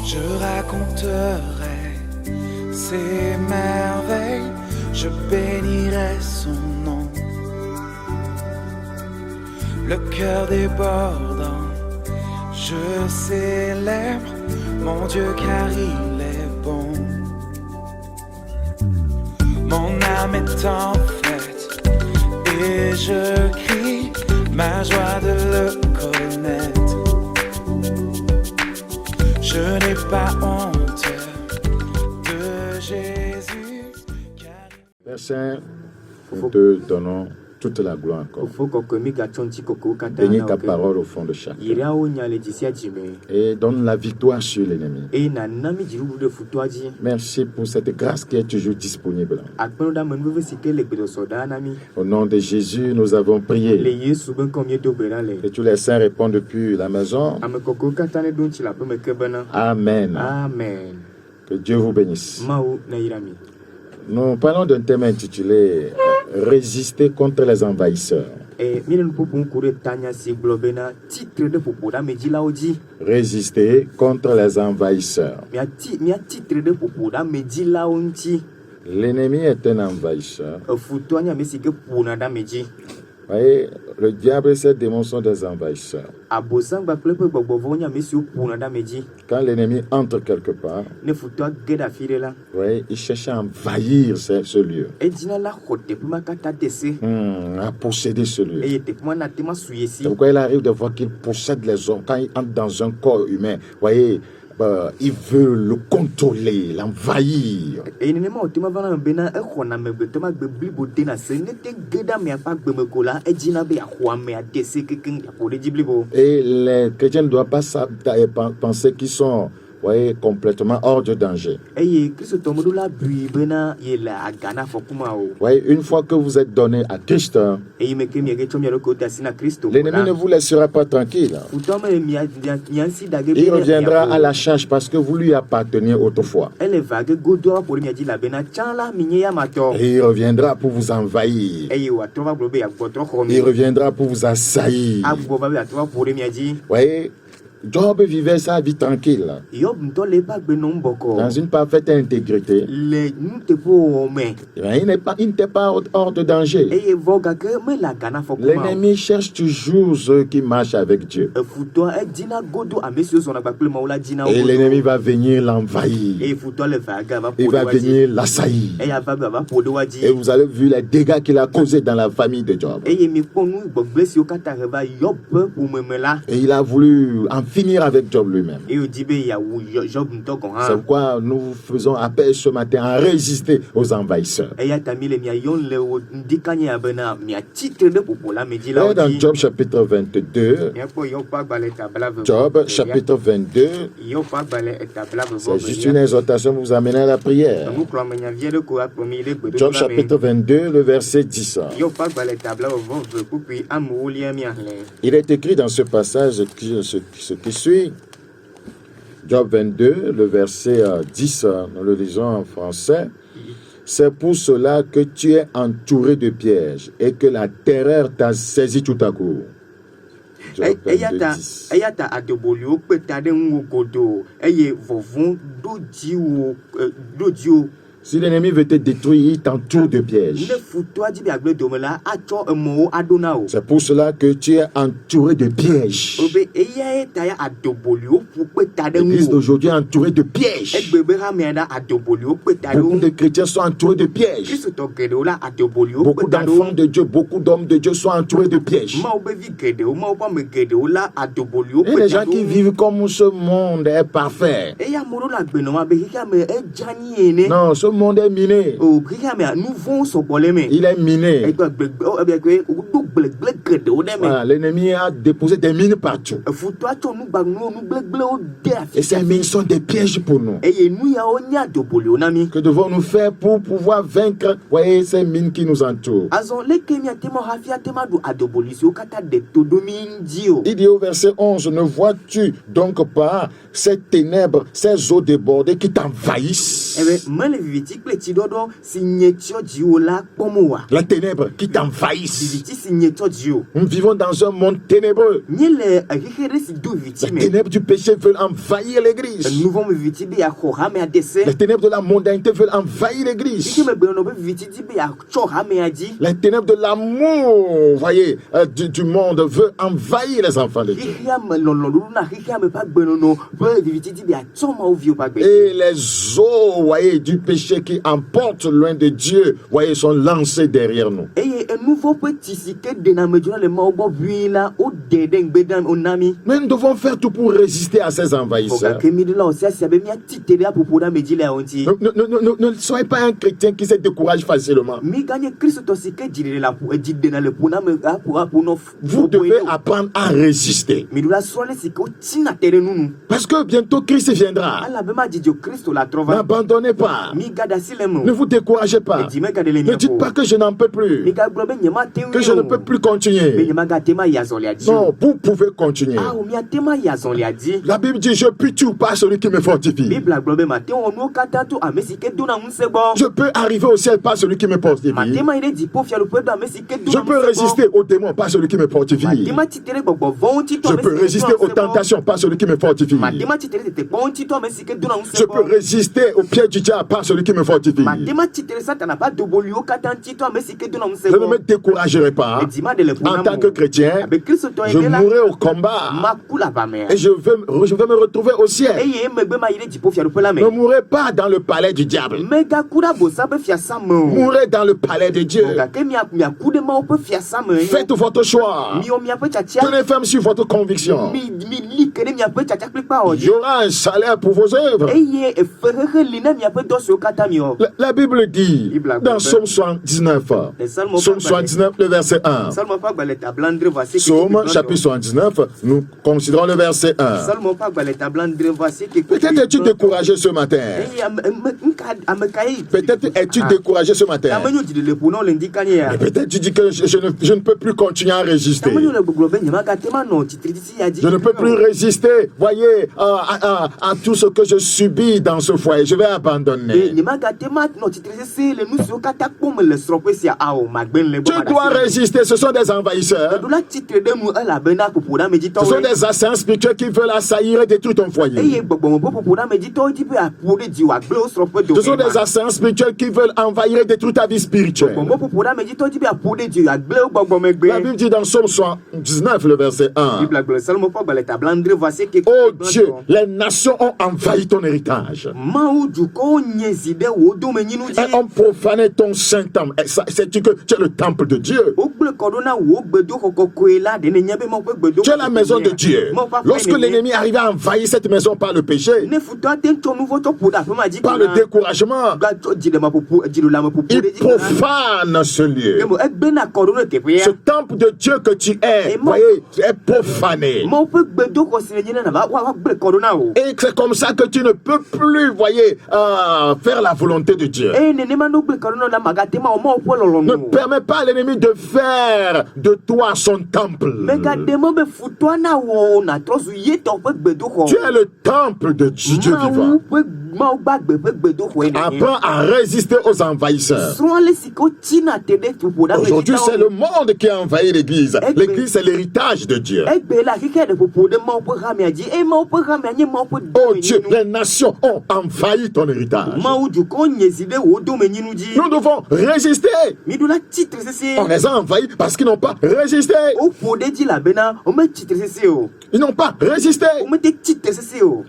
Je raconterai ses merveilles, je bénirai son nom. Le cœur débordant, je célèbre mon Dieu car il est bon. Mon âme est en fête et je crie ma joie de le connaître. Je n'ai pas honte de Jésus. Père Saint, nous te donnons toute la gloire encore. Bénis ta parole au fond de chacun. Et donne la victoire sur l'ennemi. Merci pour cette grâce qui est toujours disponible. Au nom de Jésus, nous avons prié. Et tous les saints répondent depuis la maison. Amen. Amen. Que Dieu vous bénisse. Nous parlons d'un thème intitulé Résister contre les envahisseurs. Résister contre les envahisseurs. L'ennemi est un envahisseur. Vous voyez, le diable et ses démons sont des envahisseurs. Quand l'ennemi entre quelque part, vous voyez, il cherche à envahir ce lieu, à posséder ce lieu. C'est pourquoi il arrive de voir qu'il possède les hommes. Quand il entre dans un corps humain, vous voyez, il veut le contrôler, l'envahir. Et les chrétiens ne doivent pas penser qu'ils sont complètement hors de danger. Une fois que vous êtes donné à Christ, l'ennemi ne vous laissera pas tranquille. Il reviendra à la charge parce que vous lui apparteniez autrefois. Et il reviendra pour vous envahir. Il reviendra pour vous assaillir. Voyez, Job vivait sa vie tranquille, dans une parfaite intégrité. Il n'était pas hors de danger. L'ennemi cherche toujours ceux qui marchent avec Dieu. Et l'ennemi va venir l'envahir. Il va venir l'assaillir. Et vous avez vu les dégâts qu'il a causés dans la famille de Job. Et il a voulu en finir avec Job lui-même. C'est pourquoi nous faisons appel ce matin à résister aux envahisseurs. Et dans Job chapitre 22, Job chapitre 22, c'est juste une exhortation pour vous amener à la prière. Job chapitre 22, le verset 10. Il est écrit dans ce passage ce qui suit. Job 22, le verset 10, nous le lisons en français. C'est pour cela que tu es entouré de pièges et que la terreur t'a saisi tout à coup. Job 22, 10. Si l'ennemi veut te détruire, il t'entoure de pièges. C'est pour cela que tu es entouré de pièges. L'église d'aujourd'hui est entourée de pièges. Beaucoup de chrétiens sont entourés de pièges. Beaucoup d'enfants de Dieu, beaucoup d'hommes de Dieu sont entourés de pièges. Et les gens qui vivent comme ce monde est parfait. Non, ce monde est miné. Il est miné. Voilà, l'ennemi a déposé des mines partout. Et ces mines sont des pièges pour nous. Que devons-nous faire pour pouvoir vaincre, voyez, ces mines qui nous entourent? Il dit au verset 11, ne vois-tu donc pas ces ténèbres, ces eaux débordées qui t'envahissent? Les ténèbres qui t'envahissent. Nous vivons dans un monde ténébreux. Les ténèbres du péché veulent envahir l'église. Les ténèbres de la mondanité veulent envahir l'église. Les ténèbres de l'amour, voyez, du monde veulent envahir les enfants de Dieu. Et les eaux, voyez, du péché qui emportent loin de Dieu, voyez, sont lancées derrière nous. Mais nous devons faire tout pour résister à ces envahisseurs. Ne soyez pas un chrétien qui se décourage facilement. Vous devez apprendre à résister. Parce que bientôt Christ viendra. N'abandonnez pas. Ne vous découragez pas. Ne dites pas que je n'en peux plus, que je ne peux plus continuer. Non, vous pouvez continuer. La Bible dit: je puis tout par celui qui me fortifie. Je peux arriver au ciel par celui qui me fortifie. Je peux résister aux démons par celui qui me fortifie. Je peux résister aux tentations par celui qui me fortifie. Je peux résister au pied du diable par celui qui me fortifie. Je ne me découragerai pas. En tant que chrétien, je mourrai au combat et je vais me retrouver au ciel. Ne mourrez pas dans le palais du diable. Mourrez dans le palais de Dieu. Faites votre choix. Tenez ferme sur votre conviction. Il y aura un salaire pour vos œuvres. La Bible dit dans Psaume 79, le verset 1. Psaume chapitre 79, nous considérons le verset 1. Peut-être es-tu découragé ce matin. Peut-être es-tu découragé ce matin. Et peut-être tu dis que je ne peux plus continuer à résister. Je ne peux plus résister, voyez, à tout ce que je subis dans ce foyer. Je vais abandonner. Tu dois résister. Ce sont des envahisseurs. Ce sont des assaillants spirituels qui veulent assaillir et détruire ton foyer. Ce sont des assaillants spirituels qui veulent envahir et détruire ta vie spirituelle. La Bible dit dans Psaume 79, le verset 1. Oh Dieu, les nations ont envahi ton héritage et ont profané ton saint temple. Sais-tu que tu es le temple de Dieu? Tu es la maison de Dieu. Lorsque l'ennemi arrive à envahir cette maison par le péché, par le découragement, il profane ce lieu. Ce temple de Dieu que tu es, voyez, est profané. Et c'est comme ça que tu ne peux plus, voyez, faire la volonté de Dieu. Ne permets pas à l'ennemi de faire de toi son temple. Tu es le temple de Dieu vivant. Apprends à résister aux envahisseurs. Aujourd'hui, c'est le monde qui a envahi l'église. L'église, c'est l'héritage de Dieu. Oh Dieu, les nations ont envahi ton héritage. Nous devons résister. On les a envahis parce qu'ils n'ont pas résisté. Ils n'ont pas résisté.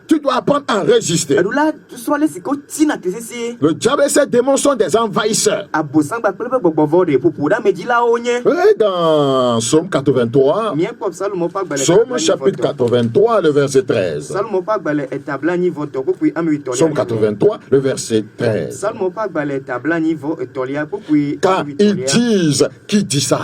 Tu dois apprendre à résister. Le diable et ses démons sont des envahisseurs. Et dans Psaume 83, Psaume chapitre 83, le verset 13. Psaume 83, le verset 13. Car ils disent, qui dit ça?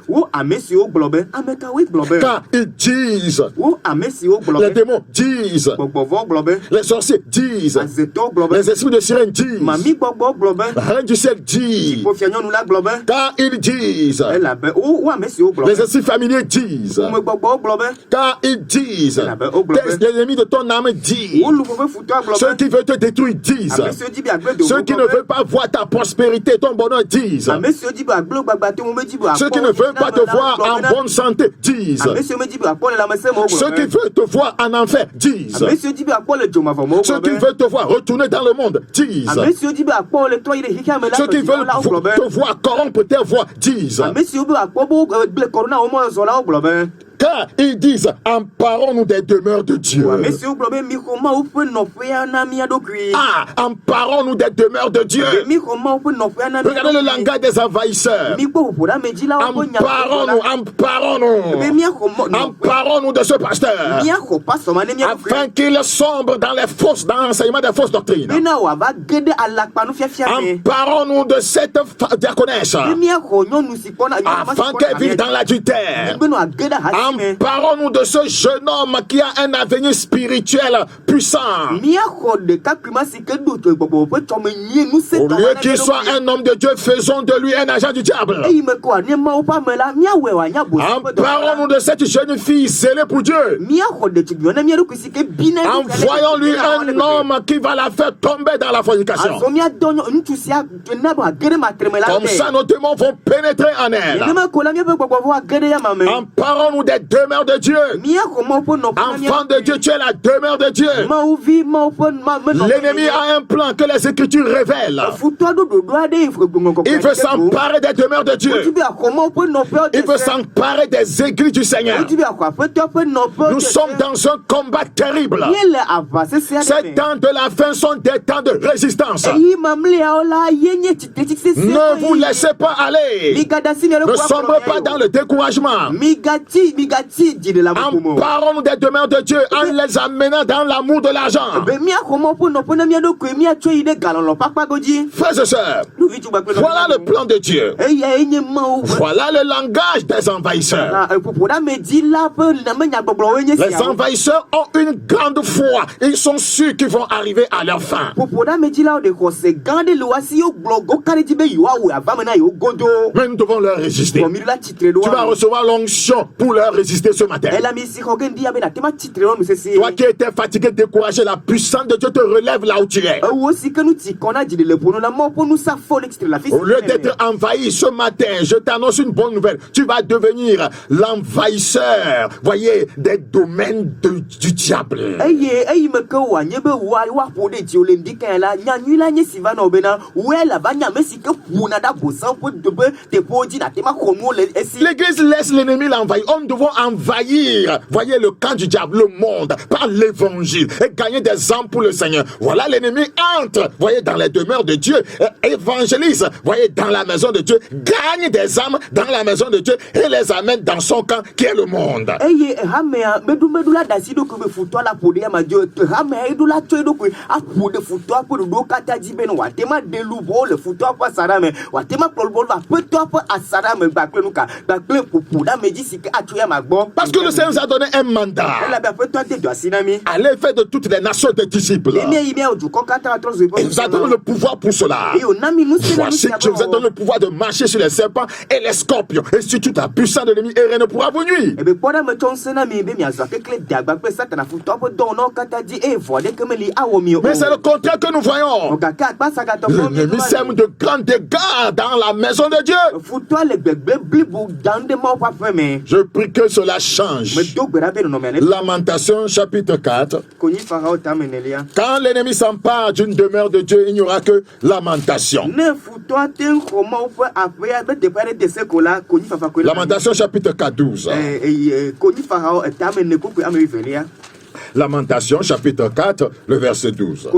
Wo amesi o globe, ameka we globe. Car ils disent, Wo amesi o les globe. démons disent, Gbogbo globe. les sorciers disent, Azeto globe. les esprits de sirène disent, Mami gbogbo globe. la reine du ciel dit, Po fianyo nou la globe. car ils disent, Ela be wo amesi o globe. les esprits familiers disent, Wo me gbogbo globe. car ils disent, les ennemis de ton âme disent, Wo lu ko futo globe. ceux qui veulent te détruire disent, Amesi o di bi agbe do. ceux qui ne veulent pas voir ta prospérité, ton bonheur disent, Amesi o di bi agbe gbagba te mo meji bo. ceux qui ne veulent pas te voir en bonne santé disent, Amesi o meji bi akpole la mese mo. ceux qui veulent te voir en enfer disent, Amesi o di bi akpole joma vo mo. ceux qui veulent te voir retourner dans le monde disent, Amesi o di bi akpole to ire hika me la. ceux qui veulent te voir corrompre tes voix disent, Amesi o bi akpobo ble corona o mo zo la o globe. car ils disent, emparons-nous des demeures de Dieu. Amesi o globe mi ko ma o pe no pe na mi adokui. Ah, emparons-nous des demeures de Dieu. Mi ko ma o pe no pe na mi. Regardez le langage des envahisseurs. Mi ko poda meji la o ko nya. Emparons-nous. Emparons-nous de ce pasteur. Mi ko paso ma ne mi adokui. Afin qu'il sombre dans l'enseignement des fausses doctrines. Bina wa va gede alakpa nu fiafia me. Emparons-nous de cette diaconesse. Mi ko nyonu si kona. Afin qu'elle vive dans l'adultère. Bino ageda ha. Emparons-nous de ce jeune homme qui a un avenir spirituel puissant. Au lieu qu'il soit un homme de Dieu, faisons de lui un agent du diable. Emparons-nous de cette jeune fille zélée pour Dieu. Envoyons-lui un homme qui va la faire tomber dans la fornication. Comme ça, nos démons vont pénétrer en elle. Emparons-nous des demeures de Dieu. Enfant de Dieu, tu es la demeure de Dieu. L'ennemi a un plan que les Écritures révèlent. Il veut s'emparer des demeures de Dieu. Il veut s'emparer des églises du Seigneur. Nous sommes dans un combat terrible. Ces temps de la fin sont des temps de résistance. Ne vous laissez pas aller. Ne sombrez pas dans le découragement. Emparons-nous des demeures de Dieu en les amenant dans l'amour de l'argent. Frères et sœurs, voilà le plan de Dieu. Voilà le langage des envahisseurs. Les envahisseurs ont une grande foi. Ils sont sûrs qu'ils vont arriver à leur fin. Mais nous devons leur résister. Tu vas recevoir l'onction pour leur résister ce matin. Toi qui étais fatigué, découragé, la puissance de Dieu te relève là où tu es. Au lieu d'être envahi ce matin, je t'annonce une bonne nouvelle. Tu vas devenir l'envahisseur, voyez, des domaines du diable. L'église laisse l'ennemi l'envahir. Nous devons envahir, voyez, le camp du diable, le monde, par l'évangile et gagner des âmes pour le Seigneur. Voilà, l'ennemi entre, voyez, dans les demeures de Dieu, évangélise, voyez, dans la maison de Dieu, gagne des âmes dans la maison de Dieu et les amène dans son camp qui est le monde. Parce que le Seigneur nous a donné un mandat. Allez faire de toutes les nations des disciples. Il nous a donné le pouvoir pour cela. Voici que je vous ai donné le pouvoir de marcher sur les serpents et les scorpions. Et sur toute la puissance de l'ennemi, et rien ne pourra vous nuire. Mais c'est le contraire que nous voyons. L'ennemi sème de grands dégâts dans la maison de Dieu. Je prie que cela change. Lamentation chapitre 4. Quand l'ennemi s'empare d'une demeure de Dieu, il n'y aura que lamentation. Lamentation chapitre 4, 12. Lamentation chapitre 4, le verset 12.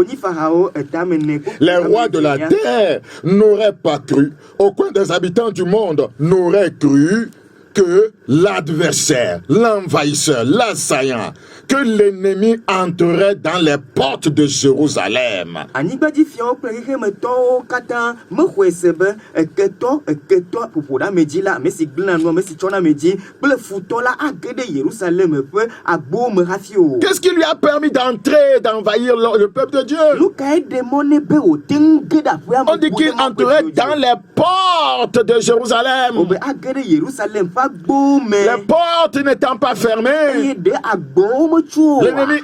Les rois de la terre n'auraient pas cru, aucun des habitants du monde n'aurait cru que l'adversaire, l'envahisseur, l'assaillant, que l'ennemi entrerait dans les portes de Jérusalem. Anyigbaji fiawo kple xexemetɔwo katã mexɔe se be eketɔ ƒoƒo ɖe ame dzi la, ame si gblẽna nu, ame si tsɔna ame dzi kple futɔ la age ɖe Yerusalem ƒe agbowo me hafi o. Qu'est-ce qui lui a permis d'entrer, d'envahir le peuple de Dieu? Nu kae ɖe mɔ nɛ be wòte ŋu ge ɖe aƒea me? On dit qu'il entrait dans les portes de Jérusalem. Wobe age ɖe Yerusalem ƒe agbowo me. Les portes n'étant pas fermées, Eye ɖe agbowo metsu o. l'ennemi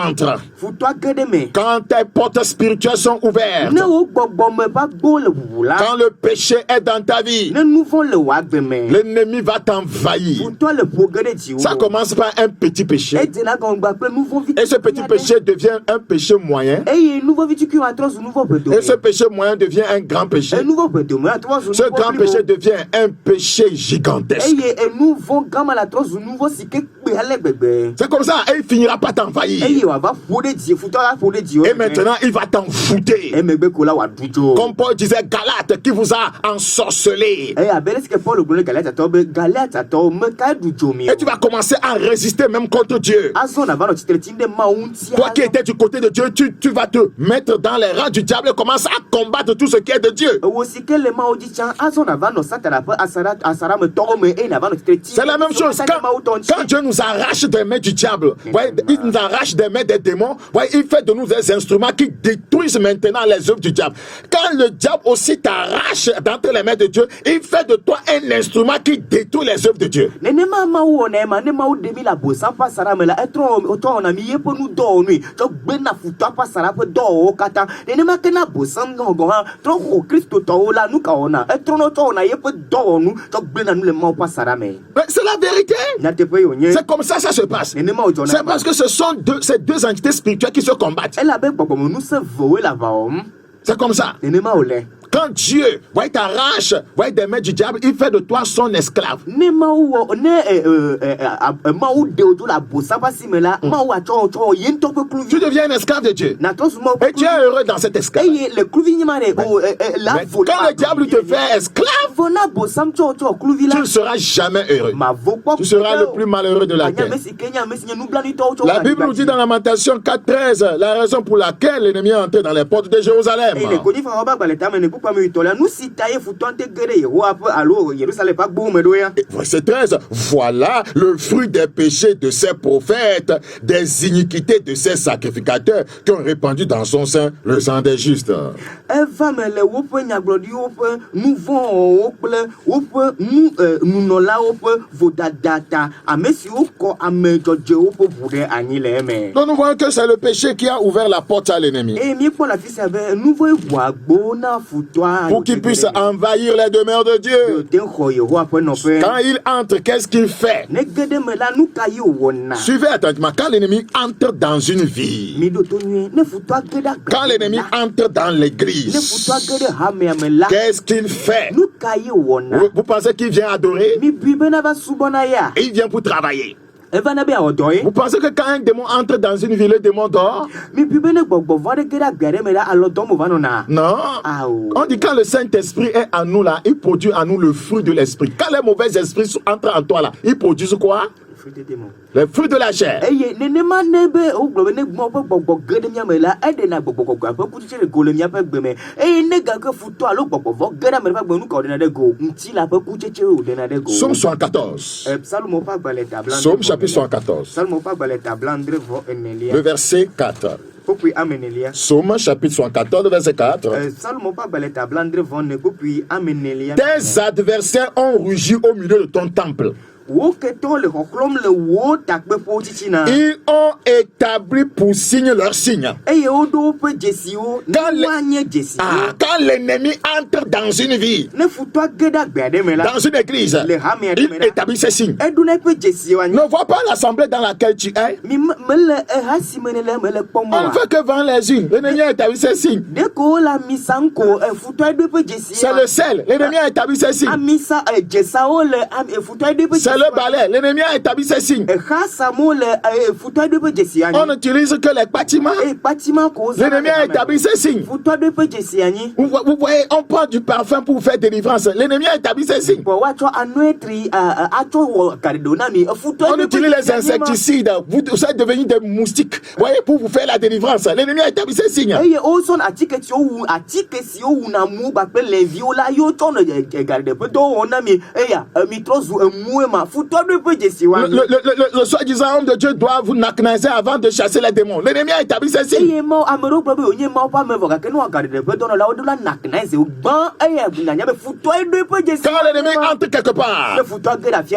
entre. Futɔ age ɖe me. Quand tes portes spirituelles sont ouvertes, Ne wo gbɔgbɔme ƒe agbowo le ʋuʋu la, quand le péché est dans ta vie, ne nu vɔ̃ le wò agbe me, l'ennemi va t'envahir. futɔ le ƒo ge ɖe dziwò. Ça commence par un petit péché. Edzena gɔmegba kple nu vɔ̃ Et ce petit péché devient un péché moyen. Eye nu vɔ̃ vitsukui atrɔ zu nu vɔ̃ ƒedome. Et ce péché moyen devient un grand péché. Nu vɔ̃ ƒedome atrɔ zu nu Ce vɔ̃ grand blibo. péché devient un péché gigantesque. Eye enu vɔ̃ gãma la trɔ zu nu vɔ̃ si ke kpe ale gbegbe. C'est comme ça, et il finira par t'envahir. Eye wòava ƒo ɖe dzi, futɔ la ƒo ɖe dziwò. Et maintenant, il va t'envoûter. Emegbe ko la wòaɖu dzo. Comme Paul disait, Galate, qui vous a ensorcelé. Eye abe ɖe si ke Paul gblɔ ɖe Galatatɔwo be Galatatɔwo me kae ɖu dzo mi o. Et tu vas commencer à résister même contre Dieu. Azɔ nava nɔ tsitre tim ɖe Mawu ŋuti. Toi qui étais du côté de Dieu, tu vas te mettre dans les rangs du diable et commencer à combattre tout ce qui est de Dieu. Wo si ke le Mawu dzi tsã, azɔ nava nɔ Satana ƒe asarametɔwo me eye nava nɔ tsitre tim. C'est la même chose. Quand Dieu nous arrache des mains du diable, ouais, il nous arrache des mains des démons, ouais, il fait de nous des instruments qui détruisent maintenant les œuvres du diable. Quand le diable aussi t'arrache d'entre les mains de Dieu, il fait de toi un instrument qui détruit les œuvres de Dieu. Nenema Mawu wɔna ema, ne Mawu ɖe mi le abosam ƒe asara me la, etrɔ wɔna mi yeƒe nu dɔwɔnui, tsɔ gbena futɔa ƒe asara ƒe dɔwɔwɔwo katã. Nenema ke na abosam gɔ hã trɔ xɔ kristotɔwo la, nu ka wɔna? Etrɔnɔ tsɔ wɔna yeƒe dɔwɔnu, tsɔ gbena nu le Mawu ƒe asara me. Mais c'est la vérité. Nyateƒe ye wònye. C'est comme ça se passe. Nenema wòdzɔna C'est ema. parce que ce sont ces deux entités spirituelles qui se combattent. Elabe gbɔgbɔmenu sevewoe le aʋa wɔm. C'est comme ça. Nenema wòle. Quand Dieu ouais, t'arrache ouais, des mains du diable, il fait de toi son esclave. Ne Mawu wɔ ne Mawu ɖe wò tso le abosam ƒe asi me la, Mawu atsɔ ye ŋutɔ ƒe kluvi. Tu deviens un esclave de Dieu. Natrɔ su Mawu ƒe Et tu es kluvi. heureux dans cet esclave. Eye le kluvi nyima ɖe la Mais vo. quand le diable te fait esclave, Vɔ na abosam tsɔ kluvi tu la. ne seras jamais heureux. Ma vo kpɔ. Tu seras le plus malheureux de la terre. Anya me si ke nye ame si nye nublanuitɔwo tsɔ. La Bible nous dit dans Lamentation 4:13 la raison pour laquelle l'ennemi est entré dans les portes de Jérusalem. Eye le konyi fɔ ɔba gbalẽ tame ne kpukpɔ ame yitɔ la nu si ta ye futɔ ŋute ge ɖe Yehowa ƒe alo Yerusalem ƒe agbowo me ɖo ya. Et verset 13, voilà le fruit des péchés de ces prophètes, des iniquités de ces sacrificateurs qui ont répandu dans son sein le sang des justes. Eva me le woƒe nyagblɔɖiwo ƒe nu vɔ̃wɔwo kple woƒe nunɔlawo ƒe vodada ta, ame siwo kɔ ame dzɔdzɔewo ƒe ʋu ɖe anyi le eme. Donc nous voyons que c'est le péché qui a ouvert la porte à l'ennemi. Eye míekpɔ le afi sia be nu vɔ̃e ʋu agbowo na futɔa. Pour qu'il puisse envahir les demeures de Dieu. te xɔ Yehowa ƒe nɔƒe. Quand il entre, qu'est-ce qu'il fait? Ne ge ɖe me la, nu ka ye wòwɔna? Suivez attentivement. Quand l'ennemi entre dans une vie, Mi ɖo to nyuie. Ne futɔa ge ɖe agbe quand l'ennemi la, entre dans ne l'église, futɔa ge ɖe hamea me la, qu'est-ce qu'il fait? nu ka ye wòwɔna? Vous pensez qu'il vient adorer? Mi bui bena va subɔna ya. Et il vient pour travailler. Eva na be awɔ dɔ ye. Vous pensez que quand un démon entre dans une ville, le démon dort? Mi bui be ne gbɔgbɔ vɔ ɖe ge ɖe agbe aɖe me la, alɔ dɔ mo va nɔna. Non. Awo. On dit quand le Saint-Esprit est en nous là, il produit en nous le fruit de l'esprit. Quand les mauvais esprits entrent en toi là, ils produisent quoi? Les fruits de la chair. Eye nenema ne be wogblɔ be ne gbɔ ƒe gbɔgbɔ ge ɖe mía me la, eɖena gbɔgbɔ ƒe kutsetse le go le míaƒe gbe me. Eye ne gake futɔ alo gbɔgbɔ vɔ ge ɖe ame ɖe ƒe gbe, nu ka wòɖena ɖe go? Ŋuti la ƒe kutsetse wòɖena ɖe go. Psaume 114. Psalmo ƒe agbalẽ ta Psaume chapitre 114. Psalmo ƒe agbalẽ ta blaadre-vɔ enelia. Le verset 4. Kpokpui amenelia. Psaume chapitre 114, verset 4. Psalmo ƒe agbalẽ ta blaadre-vɔ ne kpokpui amenelia. Tes adversaires ont rugi au milieu de ton temple. Wo ketɔwo le xɔxlɔm le wo takpeƒewo titina. Ils ont établi pour signe leur signe. Eye woɖo woƒe dzesiwo. Quand Ne woanye dzesiwo. quand l'ennemi entre dans une vie, Ne futɔa ge ɖe agbe aɖe me la. dans une église, Le hamea ɖe il me la. établit ses signes. Eɖona eƒe dzesiwo anyi. Ne vois pas l'assemblée dans laquelle tu es. Mi mele eha si me ne le mele kpɔm On wa. ne fait que vendre les unes. L'ennemi a établi ses signes. Ɖeko wo le ami sam ko futɔa ɖo eƒe dzesi. C'est le sel. L'ennemi a établi ses signes. Amisa dzesawo le futɔa ɖo eƒe C'est le balai. L'ennemi a établi ses signes. On n'utilise que les bâtiments. L'ennemi a établi ses signes. Vous voyez, on prend du parfum pour faire délivrance. L'ennemi a établi ses signes. On utilise les insecticides. Vous êtes devenus des moustiques. Vous voyez, pour vous faire la délivrance. L'ennemi a établi ses signes. Le soi-disant homme de Dieu doit vous naknazer avant de chasser les démons. L'ennemi a établi ses signes. Quand l'ennemi entre quelque part,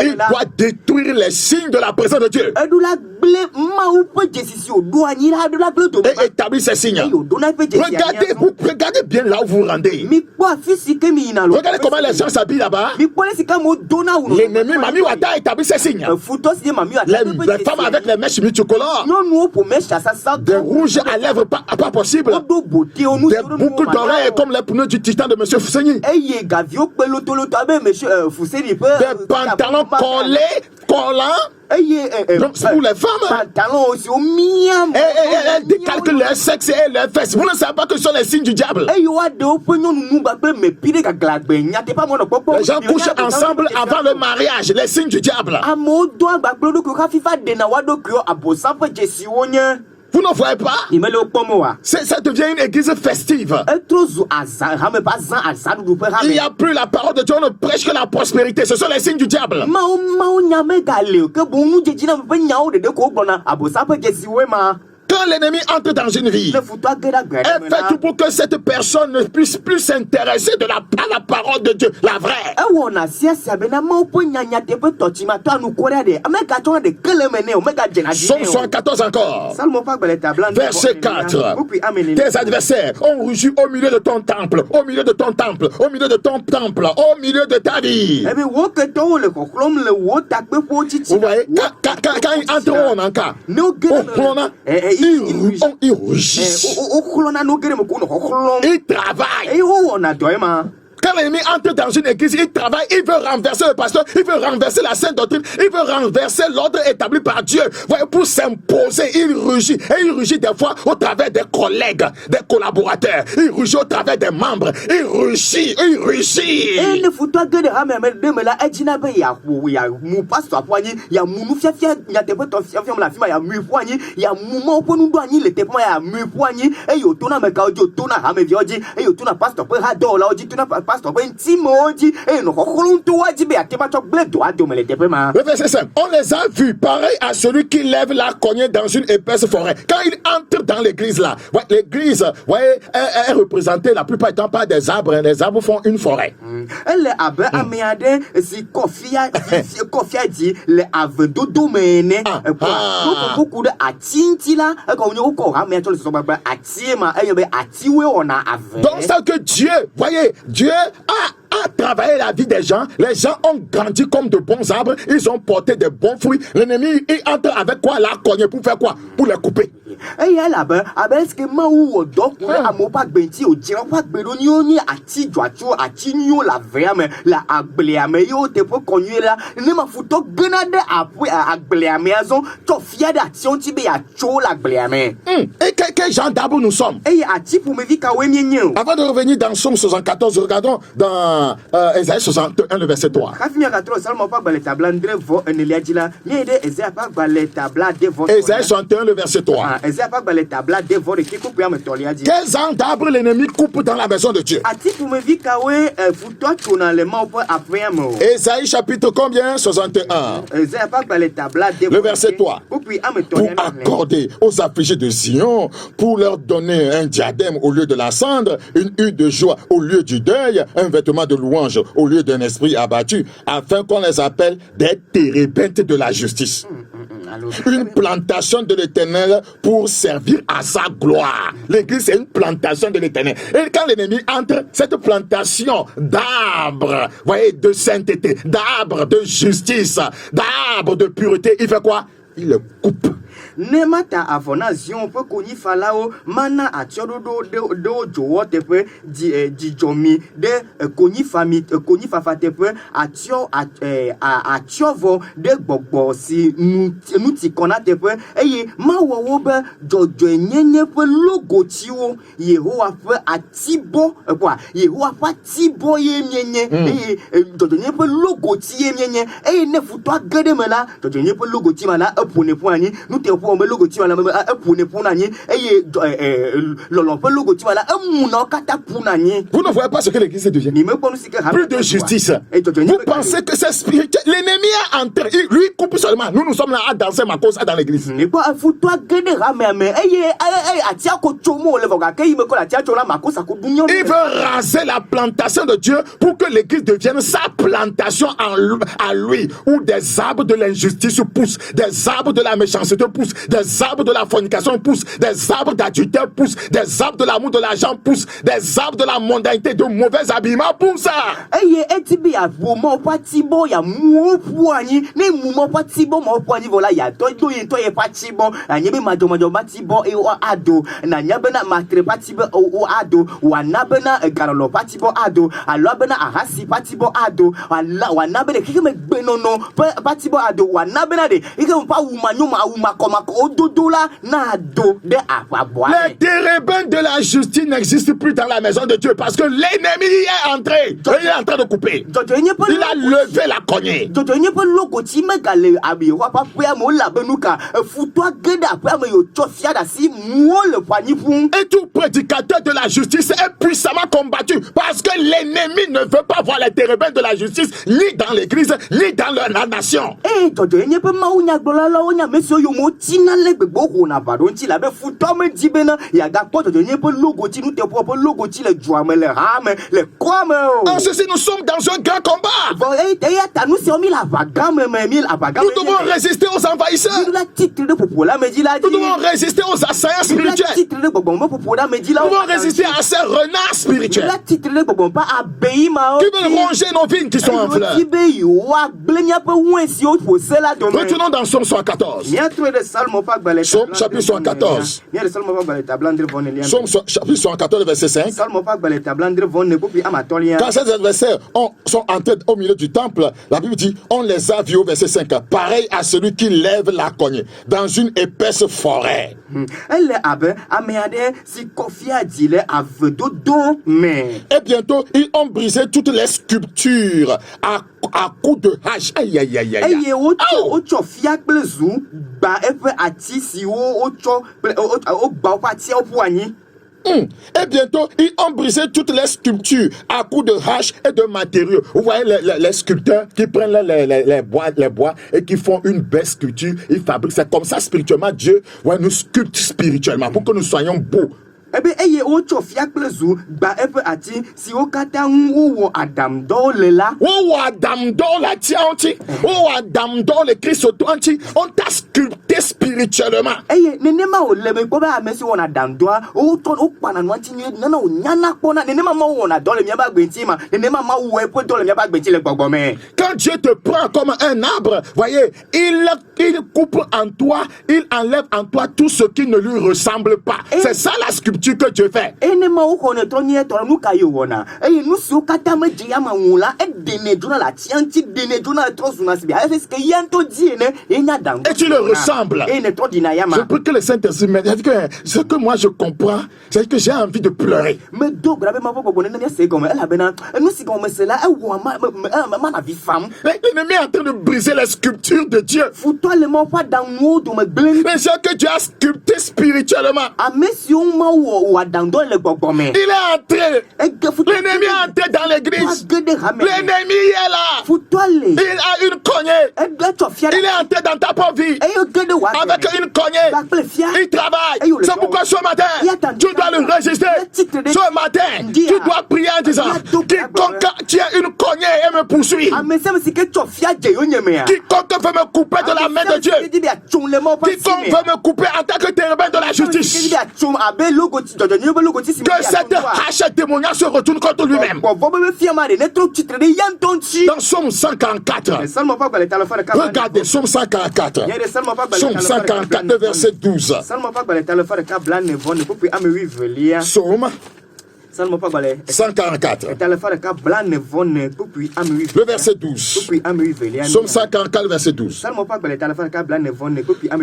il doit détruire les signes de la présence de Dieu et établir ses signes. Regardez bien là où vous vous rendez. Regardez comment les gens s'habillent là-bas. L'ennemi Mami Wata a établi ses signes. Les femmes avec les mèches multicolores, des rouges à lèvres pas possible, des boucles d'oreilles comme les pneus du titan de M. Fousseni, des pantalons collants. Donc c'est pour les femmes. Elles décalquent leur sexe et leurs fesses. Vous ne savez pas que ce sont les signes du diable. Les gens couchent ensemble avant le mariage. Les signes du diable. Vous ne voyez pas? Ça devient une église festive. Il n'y a plus la parole de Dieu, on ne prêche que la prospérité. Ce sont les signes du diable. Quand l'ennemi entre dans une vie, elle fait tout pour que cette personne ne puisse plus s'intéresser à la parole de Dieu, la vraie. Somme 114 encore. Verset 4. Tes adversaires ont rugi au milieu de ton temple, au milieu de ton temple, au milieu de ton temple, au milieu de ta vie. Vous voyez, quand ils entreront en cas, ils rugissent. Ils travaillent. Quand l'ennemi entre dans une église, il travaille, il veut renverser le pasteur, il veut renverser la sainte doctrine, il veut renverser l'ordre établi par Dieu. Voyez, pour s'imposer, il rugit. Et il rugit des fois au travers des collègues, des collaborateurs. Il rugit au travers des membres. Il rugit. Le verset 5. On les a vus pareil à celui qui lève la cognée dans une épaisse forêt. Quand il entre dans l'église là, l'église, voyez, est représentée la plupart du temps par des arbres. Les arbres font une forêt. Donc c'est que Dieu, voyez, Dieu a travaillé la vie des gens. Les gens ont grandi comme de bons arbres. Ils ont porté de bons fruits. L'ennemi, il entre avec quoi? La cognée pour faire quoi? Pour les couper. Et quel genre d'arbre nous sommes? Avant de revenir dans Somme 74, regardons dans Ésaïe 61, le verset 3. Ésaïe 61, le verset 3. Quels genre d'arbres l'ennemi coupe dans la maison de Dieu? Ésaïe chapitre combien? 61. Le verset 3. Pour accorder aux affligés de Sion, pour leur donner un diadème au lieu de la cendre, une huile de joie au lieu du deuil, un vêtement de louange au lieu d'un esprit abattu, afin qu'on les appelle des térébintes de la justice. Une plantation de l'Éternel pour servir à sa gloire. L'église, c'est une plantation de l'Éternel. Et quand l'ennemi entre, cette plantation d'arbres, voyez, de sainteté, d'arbres de justice, d'arbres de pureté, il fait quoi? Il le coupe. ne mata avona zion pe konyi falao mana atiododo de ojowo tepe dijomi de konyi fami konyi fafa tepe atiovo de gbogbo si nuti kona tepe eye mawowo be jojo nyenye pe logo tiwo Yehowa pe atibo quoi Yehowa pa tibo ye nyenye eye jojo nyenye pe logo ti ye nyenye eye ne futo agede mela jojo nyenye pe logo ti mala epone po anyi nu te po me logo ti mala epone po anyi eye lolo pe logo ti mala emuna kata po anyi. Vous ne voyez pas ce que l'église devient? Plus de justice. Vous pensez que c'est spirituel? L'ennemi est entré, lui coupe seulement. Nous sommes là à danser ma cause dans l'église. Il veut raser la plantation de Dieu pour que l'église devienne sa plantation à lui, où des arbres de l'injustice poussent, des arbres de la méchanceté poussent, des arbres de la fornication poussent, des arbres d'adultère poussent, des arbres de l'amour de l'argent poussent, des arbres de la mondanité, de mauvais habillements poussent. Voilà ya to ye patibo anyebe majomajo patibo e ado na nyabena matre patibo o ado wanabena garolo patibo ado alobena ahasi patibo ado wanabena kikeme gbenono patibo ado wanabena de ikeme pa wumanyuma awumakoma ododola na ado de apabo. Les térébins de la justice n'existent plus dans la maison de Dieu parce que l'ennemi est entré. Il est en train de couper. Il a levé la cognée. Et tout prédicateur de la justice est puissamment combattu parce que l'ennemi ne veut pas voir les térébins de la justice ni dans l'église ni dans la nation. En ceci, nous sommes dans un grand combat. Nous devons résister aux envahisseurs. Nous devons résister aux assaillants spirituels. Nous devons résister à ces renards spirituels qui veulent ronger nos vignes qui sont en fleurs. Retournons dans Somme 114. Somme chapitre 114. Somme chapitre 114, verset 5. Quand ces adversaires sont entrés au milieu du temple, la Bible dit, on les a vus au verset 5. Pareil à celui qui lève la cognée dans une épaisse forêt. Et bientôt, ils ont brisé toutes les sculptures à coups de hache. Aïe, aïe, aïe, aïe. Et bientôt, ils ont brisé toutes les sculptures à coups de hache et de matériaux. Vous voyez les sculpteurs qui prennent les bois et qui font une belle sculpture. Ils fabriquent. C'est comme ça spirituellement. Dieu nous sculpte spirituellement pour que nous soyons beaux. Ebe eye ocho fiaklezu ba efe ati si okata wo Adam do lela Adam do la tianti Adam do le Christ anti on t'a sculpté spirituellement. Eye nenema o lebe ko ba amesi wona Adam do o ton o pana no anti nana o nyana kona nenema ma wona do le mi ba gbenti ma nenema ma wo epo do le mi ba gbenti le gbogbo me. Quand Dieu te prend comme un arbre, voyez, il coupe en toi, il enlève en toi tout ce qui ne lui ressemble pas. C'est ça la sculpture que Dieu fait. Et tu le ressembles. Je prie que le Saint-Esprit me dise que ce que moi je comprends, c'est que j'ai envie de pleurer. L'ennemi est en train de briser les sculptures de Dieu. Mais ce que Dieu a sculpté spirituellement. Il est entré. L'ennemi est entré dans l'église. L'ennemi est là. Il a une cognée. Il est entré dans ta pauvre vie avec une cognée. Il travaille. C'est pourquoi ce matin, tu dois le résister. Ce matin, tu dois prier en disant, quiconque tu as une cognée et me poursuit. amesema sike chofia je yonyemea Quiconque veut me couper de la main de Dieu. Quiconque veut me couper en tant que térébin de la justice. Que cette hache démoniaque se retourne contre lui-même. Dans Psaume 144. Regardez, Psaume 144. Psaume 144, le verset 12. Psaume 144. Le verset 12. Psaume 144, le verset 12.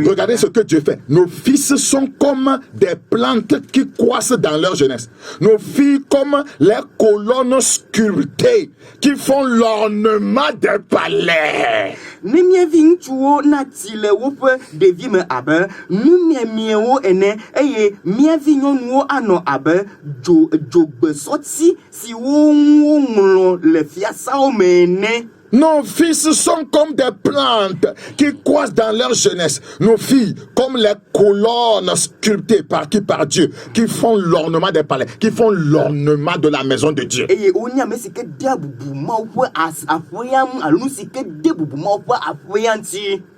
Regardez ce que Dieu fait. Nos fils sont comme des plantes qui croissent dans leur jeunesse. Nos filles comme les colonnes sculptées qui font l'ornement des palais. Ne miavi ŋutsuwo nati le woƒe ɖevi me abe numiewo ene eye miavi nyɔnuwo anɔ abe dzogbesɔti siwo ŋu woŋlɔ le fiasawo me ene. Nos fils sont comme des plantes qui croissent dans leur jeunesse. Nos filles comme les colonnes sculptées par Dieu, qui font l'ornement des palais, qui font l'ornement de la maison de Dieu.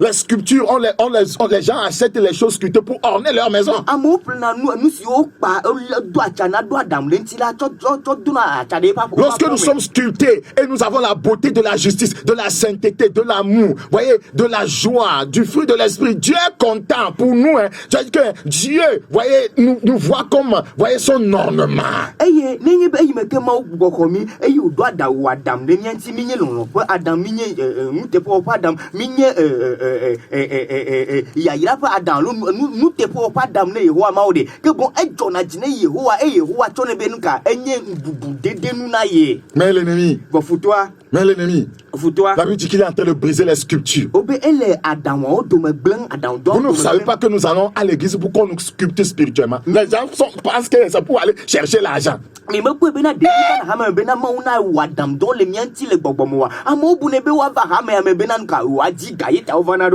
Les sculptures, les gens achètent les choses sculptées pour orner leur maison. Lorsque nous sommes sculptés et nous avons la beauté de la justice, de la sainteté, de l'amour, voyez, de la joie, du fruit de l'esprit, Dieu est content pour nous. Hein. C'est-à-dire que Dieu, voyez, nous voit comme, voyez, son ornement. Mais l'ennemi, la Bible dit qu'il est en train de briser les sculptures. Vous ne savez pas que nous allons à l'église pour qu'on nous sculpte spirituellement. Les gens pensent que c'est pour aller chercher l'argent.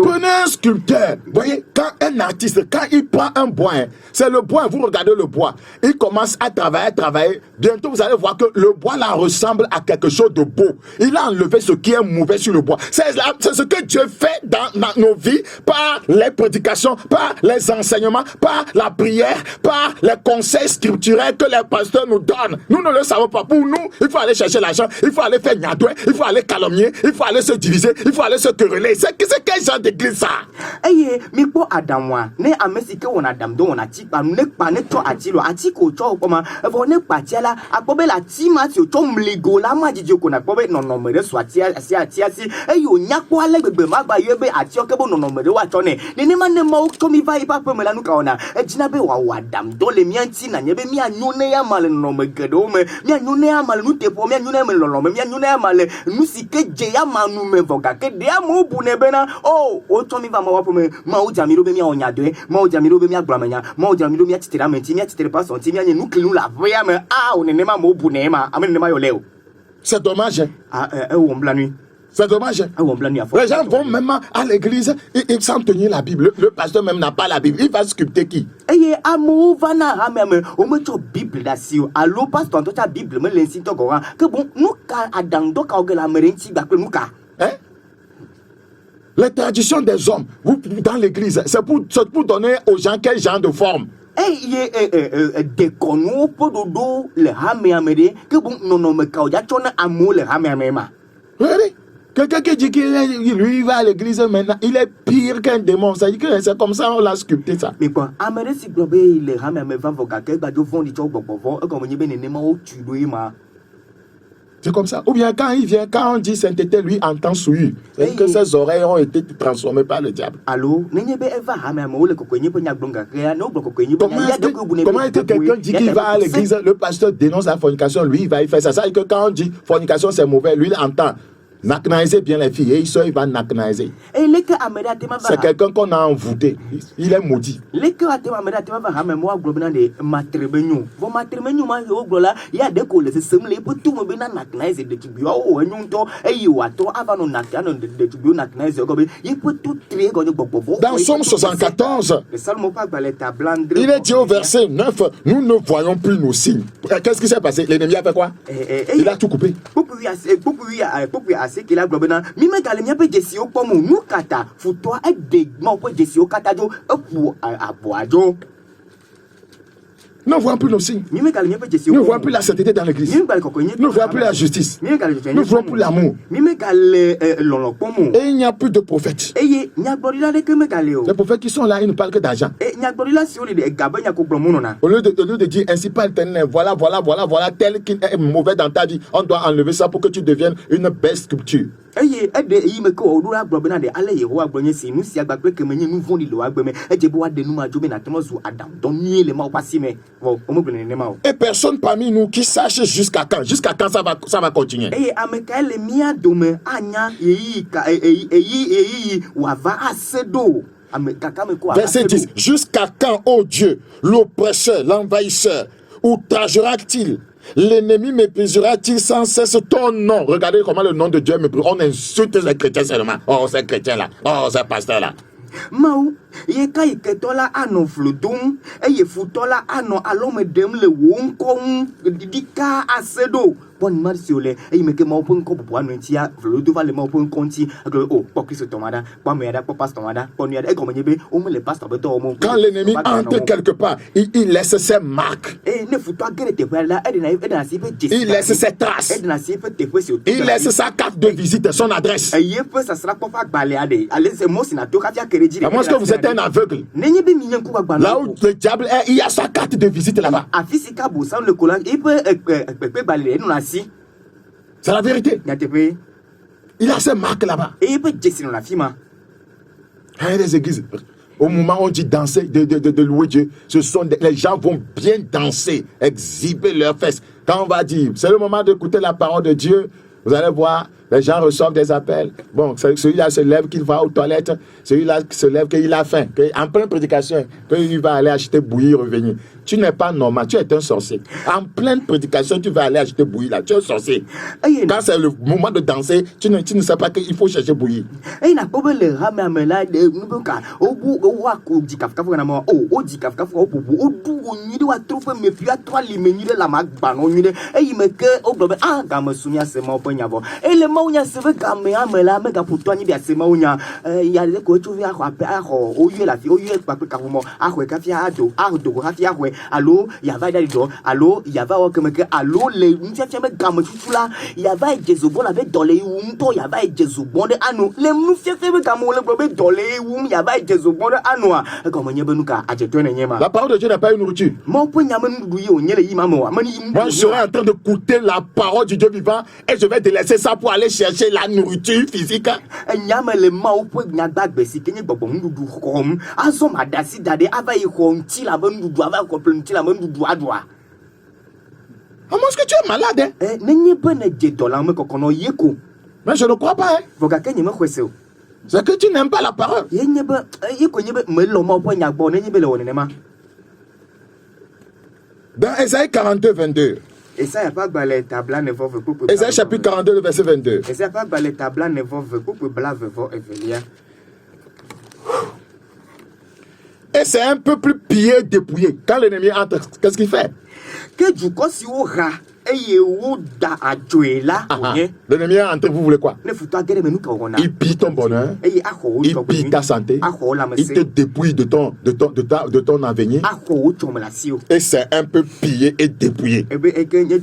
Prenez un sculpteur. Voyez, quand un artiste, quand il prend un bois, c'est le bois, vous regardez le bois, il commence à travailler. Bientôt, vous allez voir que le bois là ressemble à quelque chose de beau. Il a enlevé ce qui est mauvais sur le bois. C'est ce que Dieu fait dans nos vies par les prédications, par les enseignements, par la prière, par les conseils scripturaires que les pasteurs nous donnent. Nous ne le savons pas. Pour nous, il faut aller chercher l'argent, il faut aller faire niadoué, il faut aller calomnier, il faut aller se diviser, il faut aller se quereller. C'est quel genre d'église ça? C'est dommage. C'est dommage. Les gens vont même à l'église et sans tenir la Bible. Le pasteur même n'a pas la Bible. Il va sculpter qui? Hein? Les traditions des hommes dans l'église, c'est pour donner aux gens quel genre de forme. Regardez, quelqu'un qui dit qu'il lui va à l'église maintenant, il est pire qu'un démon. Ça dit que c'est comme ça on l'a sculpté ça. Mais quoi? C'est comme ça. Ou bien quand il vient, quand on dit sainteté, lui entend souillure. C'est que ses oreilles ont été transformées par le diable. Allô? Comment est-ce que quelqu'un dit qu'il va à l'église, le pasteur dénonce la fornication, lui il va y faire ça. Ça veut dire que quand on dit fornication c'est mauvais, lui il entend. Naknaïser bien les filles. Et il va naknaïser. Et les que ameda tema C'est quelqu'un qu'on a envoûté. Il est maudit. les que atema ameda tema va hame moi globina de matrimonio. Vos matrimonio ma yo glola ya de ko le semble pour tout me bina naknaïser de tibio o enyunto e yo ato avano nakano de tibio naknaïser ko be il peut tout trier ko bobo. Dans Somme 74, le salmo pas baleta blandre. il est dit au verset 9, nous ne voyons plus nos signes. Qu'est-ce qui s'est passé? L'ennemi a fait quoi? Il a tout coupé. Pourquoi assez qu'il a globina mime galemia pe jesio pomo nu kata futo e de mo pe jesio kata jo pour aboajo. Nous ne voyons plus nos signes. Mime galemia pe jesio. Nous ne voyons plus la sainteté dans l'église. Nous ne voyons plus la justice. Nous ne voyons plus l'amour. Mime gale lolo pomo. Et il n'y a plus de prophètes. Eye nyagbodila de que me galeo. Les prophètes qui sont là, ils ne parlent que d'argent. E nyagbodila si on de gabanya ko blomonona. Au lieu de dire ainsi pas l'éternel, voilà, tel qu'il est mauvais dans ta vie, on doit enlever ça pour que tu deviennes une belle sculpture. Eye ede yi me ko odura globina de ale yehowa gbonye si nu si agbagbe ke menye nu vondi lo agbeme eje bo ade nu ma jobe na tomozu adam don nie le ma opasi me wo omogbene ne ma o. Et personne parmi nous qui sache jusqu'à quand ça va continuer. Eye ameka le mia dome anya yi ka eyi wava asedo. Verset 10. Jusqu'à quand, ô Dieu, l'oppresseur, l'envahisseur, outragera-t-il? L'ennemi méprisera-t-il sans cesse ton nom? Regardez comment le nom de Dieu méprise. On insulte les chrétiens seulement. Oh, ces chrétiens-là. Oh, ces pasteurs-là. Mau, ye kai ketola ano flodum, ye futola ano alome dem le wonkong, dika asedo. Bon marsiole, me ke mau pun ko po anu tia, flodu va le mau pun konti, oh, po Christ tomada, po meada, po pastor tomada, po niada, e comme nyebe, o me le pastor beto o mo. Quand l'ennemi entre quelque part, il laisse ses marques. Ne futo agere te la, il laisse ses traces. Il laisse sa carte de visite, son adresse. Ye peut ça sera pas baleade. Allez, c'est moi si na to katia kereji. À moins que vous êtes un aveugle. Là où le diable est, il y a sa carte de visite là-bas. C'est la vérité. Il a ses marques là-bas. Il y a des églises. Au moment où on dit danser, de louer Dieu, les gens vont bien danser, exhiber leurs fesses. Quand on va dire, c'est le moment d'écouter la parole de Dieu, vous allez voir, les gens reçoivent des appels. Bon, celui-là se lève qu'il va aux toilettes. Celui-là se lève qu'il a faim. En pleine prédication, qu'il va aller acheter bouillie, revenir. Tu n'es pas normal, tu es un sorcier. En pleine prédication, tu vas aller acheter bouillie là. Tu es un sorcier. Quand c'est le moment de danser, tu ne sais pas qu'il faut chercher bouillie. Maunya seve game amela mega putwani bia se maunya ya le ko chuvi akwa pe aho oye la fi oye pa pe kavumo ahwe ka fi ado ko ha fi ahwe allo ya va dali do allo ya va o kemeke allo le ntia cheme game tutula ya va jesu bon avec dole wu to ya va jesu bon de anu le mu fi fe game le probe dole wu ya va jesu bon de anu a ko manye benuka ajeto na nyema. La parole de Dieu n'est pas une nourriture. Mon po nyama ndu ye onyele yi mama wa mani moi je serai en train de goûter la parole du Dieu vivant et je vais délaisser ça pour aller chercher la nourriture physique. Nyamele mau po nyagba si kenye gbogbo ndudu kom azo madasi dade ava yi ko nti la ndudu ava ko nti la ndudu adwa. Comment est-ce que tu es malade? Nenye bene je dola me kokono yeko. Mais je ne crois pas. Voga kenye me kwese. C'est que tu n'aimes pas la parole. Yenye be yeko nyebe me lo mau po nyagbo nenye be le wonema. Dans Ésaïe 42 22. Esaïe chapitre 42, le verset 22. Et c'est un peu plus pillé, dépouillé. Quand l'ennemi entre, qu'est-ce qu'il fait? L'ennemi est entré, vous voulez quoi? Il pille ton bonheur, il pille ta santé, il te dépouille de ton avenir. Et c'est un peu pillé et dépouillé. Regardez,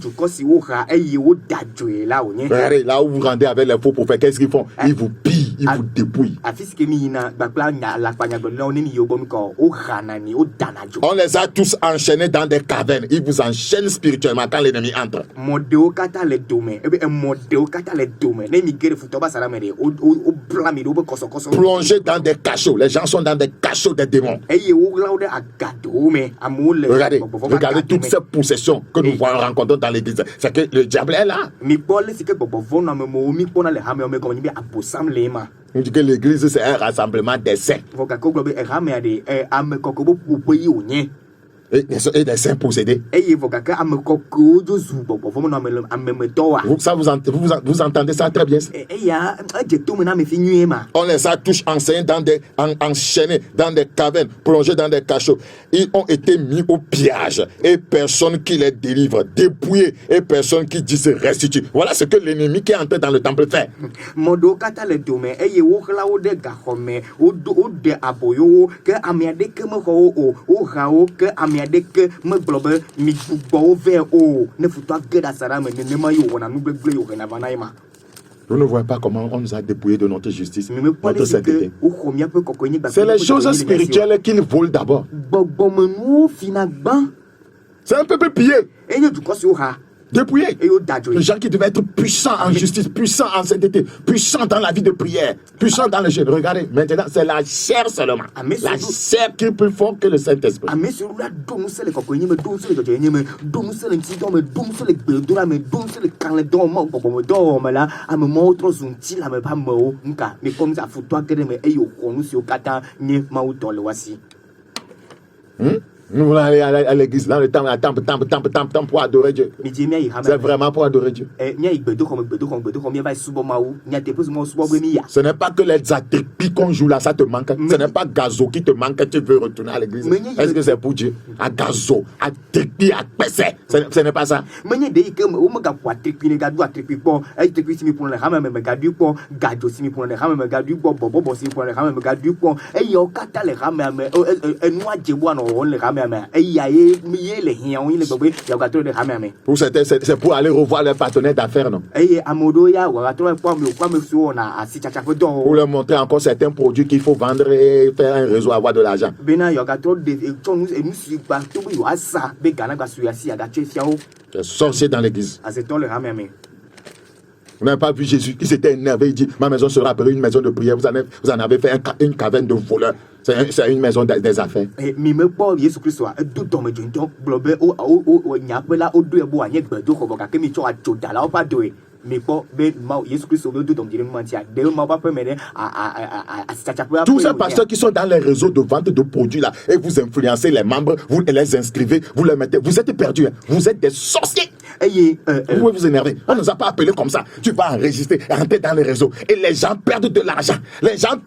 là où vous rendez avec les faux prophètes, qu'est-ce qu'ils font? Ils vous pillent, ils vous dépouillent. On les a tous enchaînés dans des cavernes. Ils vous enchaînent spirituellement quand l'ennemi entre. ventre. Modeo kata le dome. Ebe modeo kata le dome. Ne mi gere futoba saramere. O blami do koso koso. Plongés dans des cachots. Les gens sont dans des cachots des démons. Eye o laude agadome. Amole. Regardez toutes ces possessions que nous voyons rencontrer dans l'église. C'est que le diable est là. Mi pole sike bobo na me mo mi pona le hame o me ko ni be abosam lema. On dit que l'église c'est un rassemblement des saints. Voka ko globe e hame ade ame kokobo popo yi onye. Et des saints possédés. Eye voka ka ame koko jo zu bobo fomo na me ame me toa. Vous entendez ça très bien. Eya je to me na me fi nyema. On les a tous enchaînés dans des cavernes, plongés dans des cachots. Ils ont été mis au pillage et personne qui les délivre, dépouillés et personne qui dit se restitue. Voilà ce que l'ennemi qui est entré dans le temple fait. Modo kata le dome eye wo hlawo de gahome o de aboyo ke amiade ke me ho o hawo ke amiade ke me globe mi gbo ve o ne futo ageda sara me ne ma yo wona nu gbegle yo na banaima. Vous ne voyez pas comment on nous a dépouillés de notre justice, notre sainteté. C'est les choses spirituelles qu'ils volent d'abord. C'est un peuple pillé, dépouillé. Les gens qui devaient être puissants en justice, puissants en sainteté, puissants dans la vie de prière, puissants dans le jeûne. Regardez, maintenant c'est la chair seulement. La chair qui est plus forte que le Saint-Esprit. Nous voulons aller à l'église, dans le temple pour adorer Dieu. C'est vraiment pour adorer Dieu. Ce n'est pas que les attripis qu'on joue là, ça te manque. Ce n'est pas gazo qui te manque, tu veux retourner à l'église. Est-ce que c'est pour Dieu? À gazo, à tripi, à pessé. Ce n'est pas ça. Pour certains, c'est pour aller revoir leurs partenaires d'affaires, non? Pour leur montrer encore certains produits qu'il faut vendre et faire un réseau, avoir de l'argent. C'est sorcier dans l'église. Vous n'avez pas vu Jésus qui s'était énervé, il dit, ma maison sera appelée une maison de prière. Vous en avez fait une caverne de voleurs. C'est une maison des affaires. Tous ces pasteurs qui sont dans les réseaux de vente de produits là, et vous influencez les membres, vous les inscrivez, vous les mettez, vous êtes perdus, hein. Vous êtes des sorciers. Vous pouvez vous énerver. On ne nous a pas appelés comme ça. Tu vas enregistrer, rentrer dans les réseaux. Et les gens perdent de l'argent. Les gens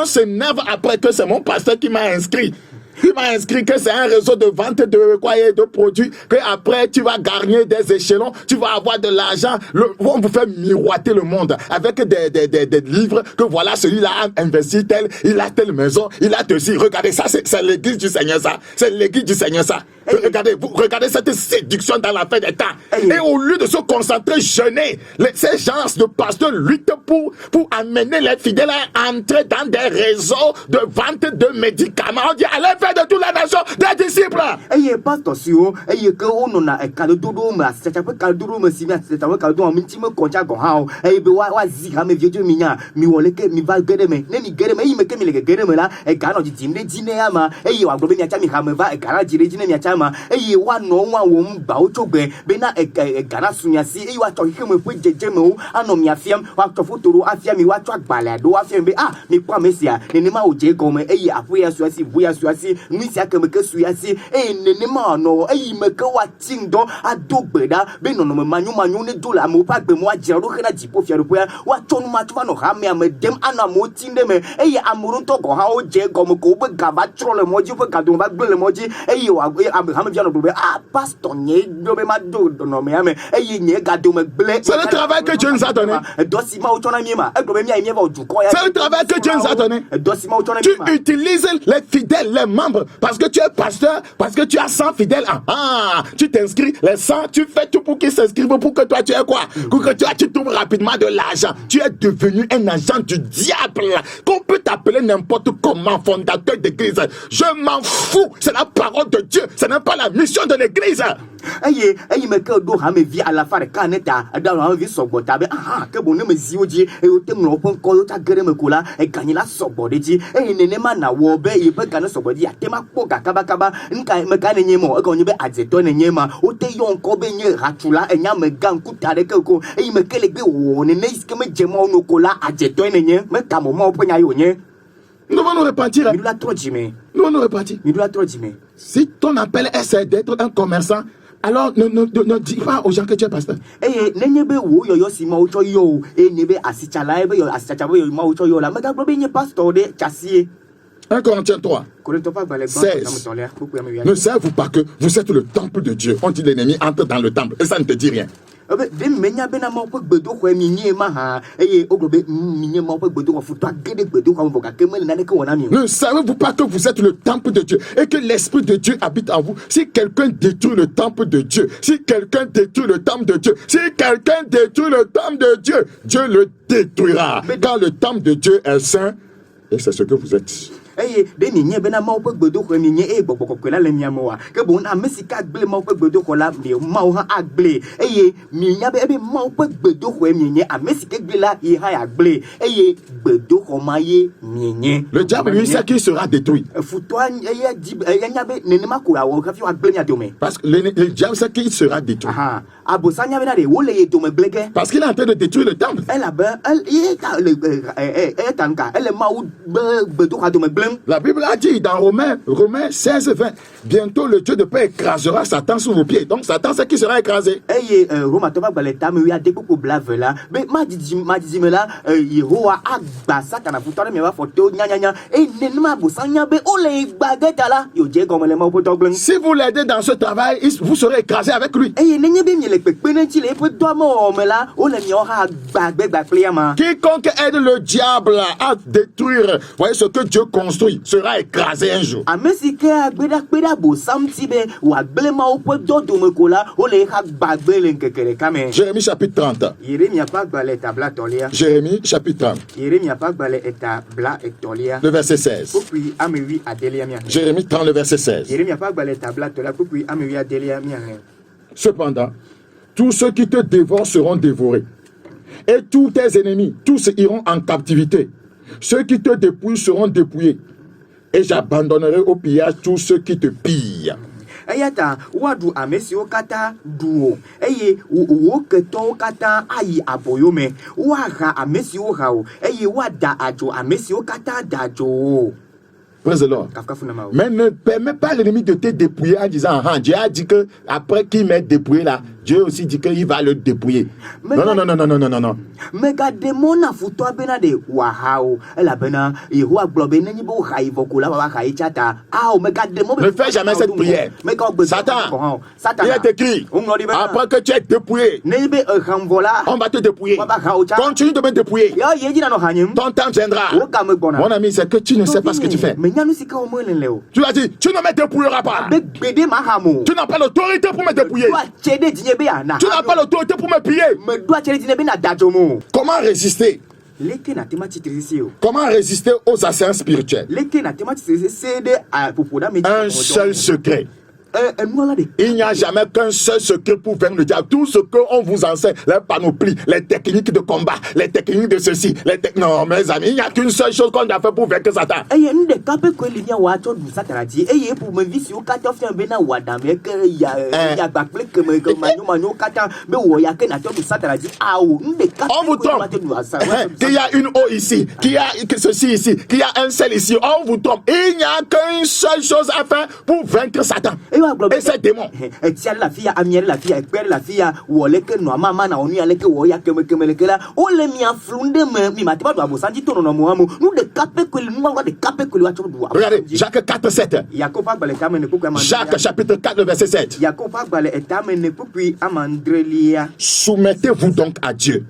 s'énervent après que c'est mon pasteur qui m'a inscrit. Il m'a inscrit que c'est un réseau de vente de quoi et de produits, que après tu vas gagner des échelons, tu vas avoir de l'argent. On vous fait miroiter le monde avec des livres que voilà, celui-là a investi tel, il a telle maison, il a ceci. Regardez ça, c'est l'église du Seigneur ça. C'est l'église du Seigneur ça. Regardez cette séduction dans la fin des temps. Et au lieu de se concentrer, jeûner, ces gens de pasteurs luttent pour amener les fidèles à entrer dans des réseaux de vente de médicaments. On dit, allez faire de toute la nation des disciples. Misia que me que suis assis et nenema no et me que wa tindo a dogbeda be no me manyu ne dola mo pa gbe mo ajiro khana jipo fiaro po wa tonu ma tuva no ha me dem ana mo tinde me e amurun to go ha o je go mo ko be gaba tro le moji pe gadun ba gbe le moji e wa ha me fiano be pastor nye do be ma do no me ame e nye gadu me ble. C'est le travail que Dieu nous a donné. Dosi ma o tona mi ma e do be mi va du ko ya. C'est le travail que Dieu nous a donné. Dosi ma o tona mi ma. Tu utilises les fidèles, les membres, parce que tu es pasteur, parce que tu as 100 fidèles. Tu t'inscris, les 100, tu fais tout pour qu'ils s'inscrivent, pour que toi tu aies quoi? Pour que tu trouves rapidement de l'argent. Tu es devenu un agent du diable. Qu'on peut t'appeler n'importe comment, fondateur d'église. Je m'en fous. C'est la parole de Dieu. C'est n'est pas la mission de l'église. eye me ke do ha me vi ala fa ka ne ta da ha vi sogbo ta be aha ke bo ne me zi oji e o tem no pon ko yo ta gere me kola e ganyi la sogbo de ji e ne ma na wo be e pe kan sogbo ji ate ma kpo ga kaba kaba nka me ka ne nyemo e ko nyi be ajeto ne nyema o te yo nko be nye hatula e nya me gan kuta de ke ko e me ke le gbe wo ne ne iske me jemo no kola ajeto ne nye me ka mo po nya yo nye. Nous devons nous repentir. Mi la tro ji me. Nous devons nous repentir. Mi la tro ji me. Si ton appel est d'être un commerçant, alors ne dis pas aux gens que tu es pasteur. Nenye be wo yo si ma ucho yo ne be asichala be yo asichacha be yo ma ucho yo la me ga be nye pastor de chasie. 1 Corinthiens 3. 16. Ne savez-vous pas que vous êtes le temple de Dieu? On dit l'ennemi entre dans le temple et ça ne te dit rien. Ne savez-vous pas que vous êtes le temple de Dieu et que l'Esprit de Dieu habite en vous? Si quelqu'un détruit le temple de Dieu, si quelqu'un détruit le temple de Dieu, si quelqu'un détruit le temple de Dieu, Dieu le détruira. Car le temple de Dieu est saint et c'est ce que vous êtes. De ni bena ma pe gbedo ko ni e gbogbo ko la le mi amoa ke bon na mesika gble ma pe gbedo ko la mi ma o ha agble mi nya be ma pe gbedo ko mi a mesika gble la i ha agble gbedo ko ma ye mi le diable lui sait qu'il sera détruit futo di nya be ne ma ko awo ka fi agble nya dome parce que le diable sait qu'il sera détruit abosa nya be na de wo le ye dome blege parce qu'il est en train de détruire le temple elle ma ou gbedo ko dome blem. La Bible a dit dans Romains 16, 20, bientôt le Dieu de paix écrasera Satan sous vos pieds. Donc Satan c'est qui sera écrasé. Roma to ba baleta me wi ade ko blave la be ma di me la Yehowa agba Satan na futore me wa foto nya e ne ma bo sanya be o le gbageta la yo je ko le ma po to glen. Si vous l'aidez dans ce travail, vous serez écrasé avec lui. Ne nye be mi le pepe na ti le po do mo me la o le mi o ha gbagbe ma. Quiconque aide le diable à détruire, voyez ce que Dieu construit sera écrasé un jour. Jérémie chapitre 30. Jérémie chapitre 30. Le verset 16. Jérémie 30, le verset 16. Cependant, tous ceux qui te dévorent seront dévorés, et tous tes ennemis, tous iront en captivité. Ceux qui te dépouillent seront dépouillés, et j'abandonnerai au pillage tous ceux qui te pillent. Ayata wadu amesi okata duo wo keto kata ayi aboyome waha amesi ohao wada ajo amesi okata dajo. Praise the Lord. Mais ne permets pas l'ennemi de te dépouiller en disant Dieu a dit que après qu'il m'ait dépouillé là, Dieu aussi dit qu'il va le dépouiller. Non. Mais gademona futo bena de wahao la bena Yehowa globe neni bo haivo kula wa hai chata me gademo. Ne fais jamais cette prière. Satan, il est écrit après que tu es dépouillé, on va te dépouiller. Continue de me dépouiller. Ton temps viendra. Mon ami, c'est que tu ne sais pas ce que tu fais. Tu as dit, tu ne me dépouilleras pas. Tu n'as pas l'autorité pour me dépouiller. Tu n'as pas l'autorité pour me piller. Comment résister? Comment résister aux assaillants spirituels? Un seul secret. Il n'y a jamais qu'un seul secret pour vaincre le diable. Tout ce qu'on vous enseigne, les panoplies, les techniques de combat, les techniques de ceci, non, mes amis, il n'y a qu'une seule chose qu'on doit faire pour vaincre Satan. On vous trompe. Qu'il y a une eau ici, qu'il y a ceci ici, qu'il y a un sel ici, on vous trompe. Il n'y a qu'une seule chose à faire pour vaincre Satan. Et c'est démon. Regardez, Jacques 4, 7. Jacques chapitre 4, verset 7. Soumettez-vous donc à Dieu.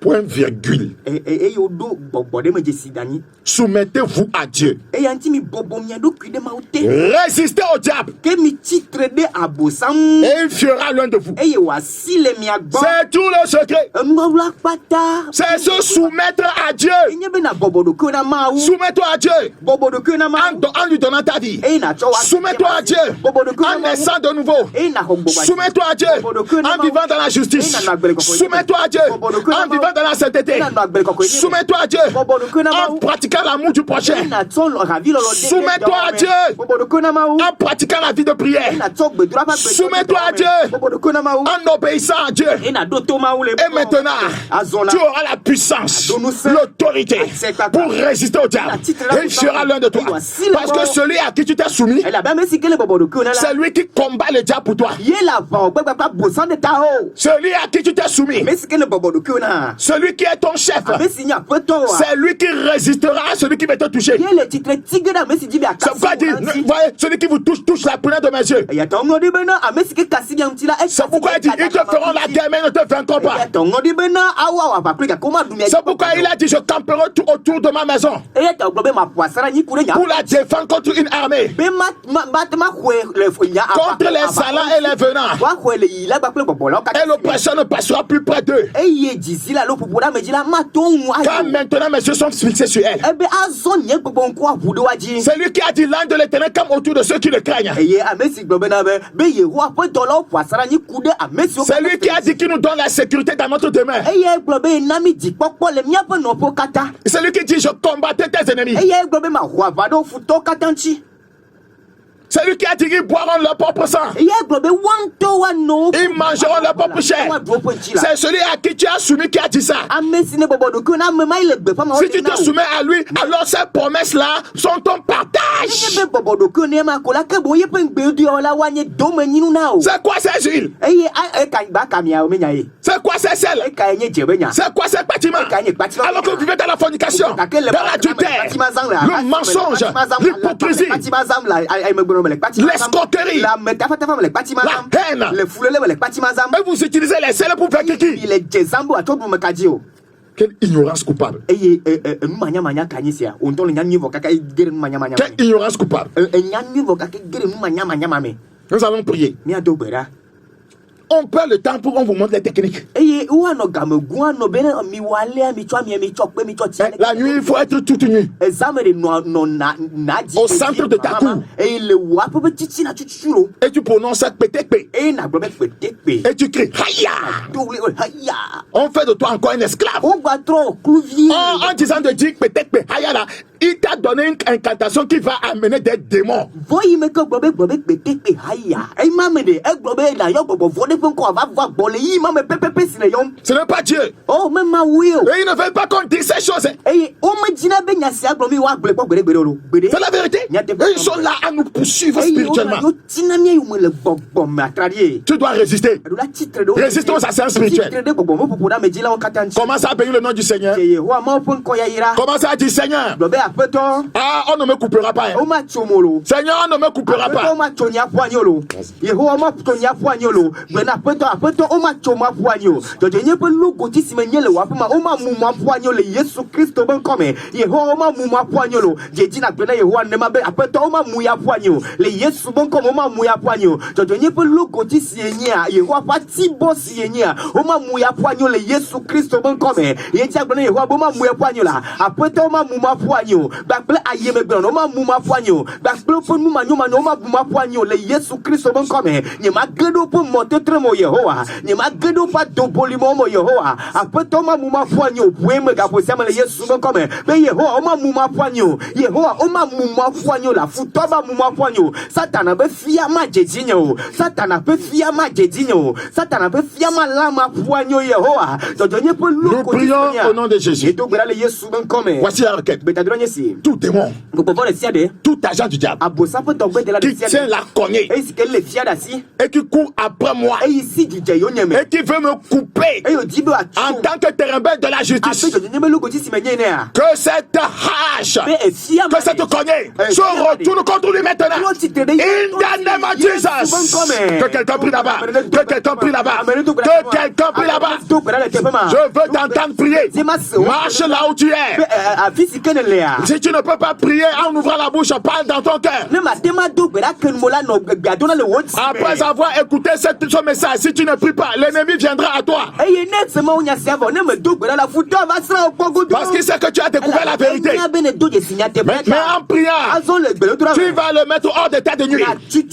point virgule. eye wodo gbɔgbɔ ɖe me dzesi dani Soumettez-vous à Dieu. eye ŋuti mi bɔbɔ mia ɖokui ɖe mawo te Résistez au diable. ke mi tsitre ɖe abosam Et il fera l'un de vous. eye wòasi le mia gbɔ C'est tout le secret. enuwɔwla kpata C'est se soumettre à Dieu. enye be na bɔbɔ ɖokuiwo na mawu Soumets-toi à Dieu. bɔbɔ ɖokuiwo na mawu En lui donnant ta vie. eye natsɔ wa Soumets-toi à Dieu. bɔbɔ ɖokuiwo En na mawu naissant de nouveau. eye naxɔ gbɔgba Soumets-toi à Dieu. En vivant dans la justice. Soumets-toi à Dieu. En vivant dans la sainteté. Soumets-toi à Dieu. En pratiquant l'amour du prochain. Soumets-toi à Dieu. En pratiquant la vie de prière. Soumets-toi à Dieu. En obéissant à Dieu. Et maintenant, tu auras la puissance, l'autorité pour résister au diable. Et il sera l'un de toi. Parce que celui à qui tu t'es soumis, c'est lui qui combat le diable pour toi. Celui à qui tu t'es soumis, celui qui est ton chef, c'est lui qui résistera à celui qui va te toucher. C'est pourquoi il dit, voyez, celui qui vous touche la prunelle de mes yeux. C'est pourquoi il dit, ils te feront la guerre, mais ils ne te vaincront pas. C'est pourquoi il a dit, je camperai tout autour de ma maison pour la défendre contre une armée, contre les salants et les venants. Et l'oppression ne passera plus près d'eux. Car maintenant mes yeux sont fixés sur elle. C'est lui qui a dit l'âme de l'Éternel comme autour de ceux qui le craignent. C'est lui qui a dit qu'il nous donne la sécurité dans notre demeure. C'est lui qui dit je combattais tes ennemis. C'est lui qui a dit qu'ils boiront leur propre sang. Ils mangeront leur propre chair. C'est celui à qui tu as soumis qui a dit ça. Si tu te soumets à lui, alors ces promesses-là sont ton partage. C'est quoi ces huiles? C'est quoi ces sels? C'est quoi ces bâtiments? Alors que vous vivez dans la fornication, dans l'adultère, le mensonge, l'hypocrisie, l'escroquerie, la haine. Et vous utilisez les sels pour faire qui? Quelle ignorance coupable. Quelle ignorance coupable. Nous allons prier. On perd le temps pour qu'on vous montre les techniques. La nuit, il faut être toute nue. Au centre de ta cour. Et tu prononces pétékpé. Et tu cries Haya. On fait de toi encore un esclave. En disant de dire pétékpé, Haya là, il t'a donné une incantation qui va amener des démons. Ce n'est pas Dieu. Et il ne veut pas qu'on dise ces choses. C'est la vérité. Et ils sont là à nous poursuivre spirituellement. Tu dois résister. Résistons aux assaillants spirituels. Commence à bénir le nom du Seigneur. Commence à dire Seigneur. Ah, on ne me coupera pas. Seigneur, on ne me coupera pas. Nous prions au nom de Jésus. Voici la requête. Tout démon, tout agent du diable qui tient la cognée et qui court après moi eyi si jije yo nyeme et qui veut me couper eyo dibe wa en tant que terrain de la justice, abe nyeme logo ti si menye ne a que cette hache, be efia que cette cognée se retourne contre lui maintenant. In the name of Jesus. Que quelqu'un prie là-bas. Que quelqu'un prie là-bas. Que quelqu'un prie là-bas. Je veux t'entendre prier. Marche là où tu es. Si tu ne peux pas prier en ouvrant la bouche, parle dans ton cœur. Après avoir écouté ce message, si tu ne pries pas, l'ennemi viendra à toi. Parce qu'il sait que tu as découvert la vérité. Mais en priant, tu vas le mettre hors de ta de nuit. Tout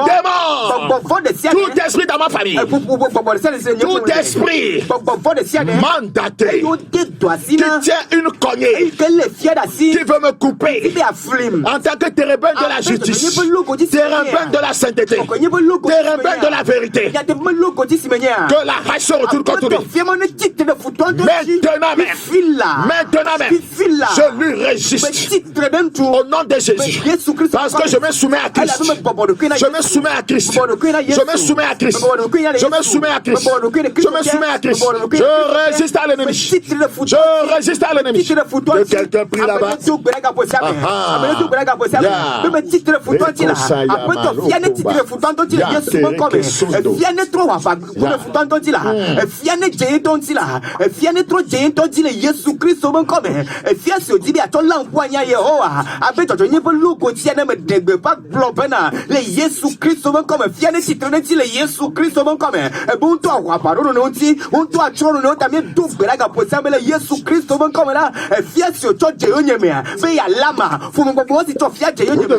démon, tout esprit dans ma famille, tout esprit mandaté qui tient une cognée, qui veut me couper en tant que terrebin de la justice, terrebin de la sainteté, terrebin de la vérité, que la hache se retourne contre lui. Maintenant même, je lui résiste au nom de Jésus, parce que je me soumets à Christ. Je me soumets à Christ. Je me soumets à Christ. Je me soumets à Christ. Je me soumets à Christ. Je résiste à l'ennemi. Je résiste à l'ennemi. Que quelqu'un prie là-bas. le Yesu Kristo ben comme fiane titrene ti le Yesu Kristo ben comme bon to wa parolo no ti on to achoro no tamie do beraga posa le Yesu Kristo ben comme là fia si o to je onyeme be ya lama fu mo gbogbo si to fia je onyeme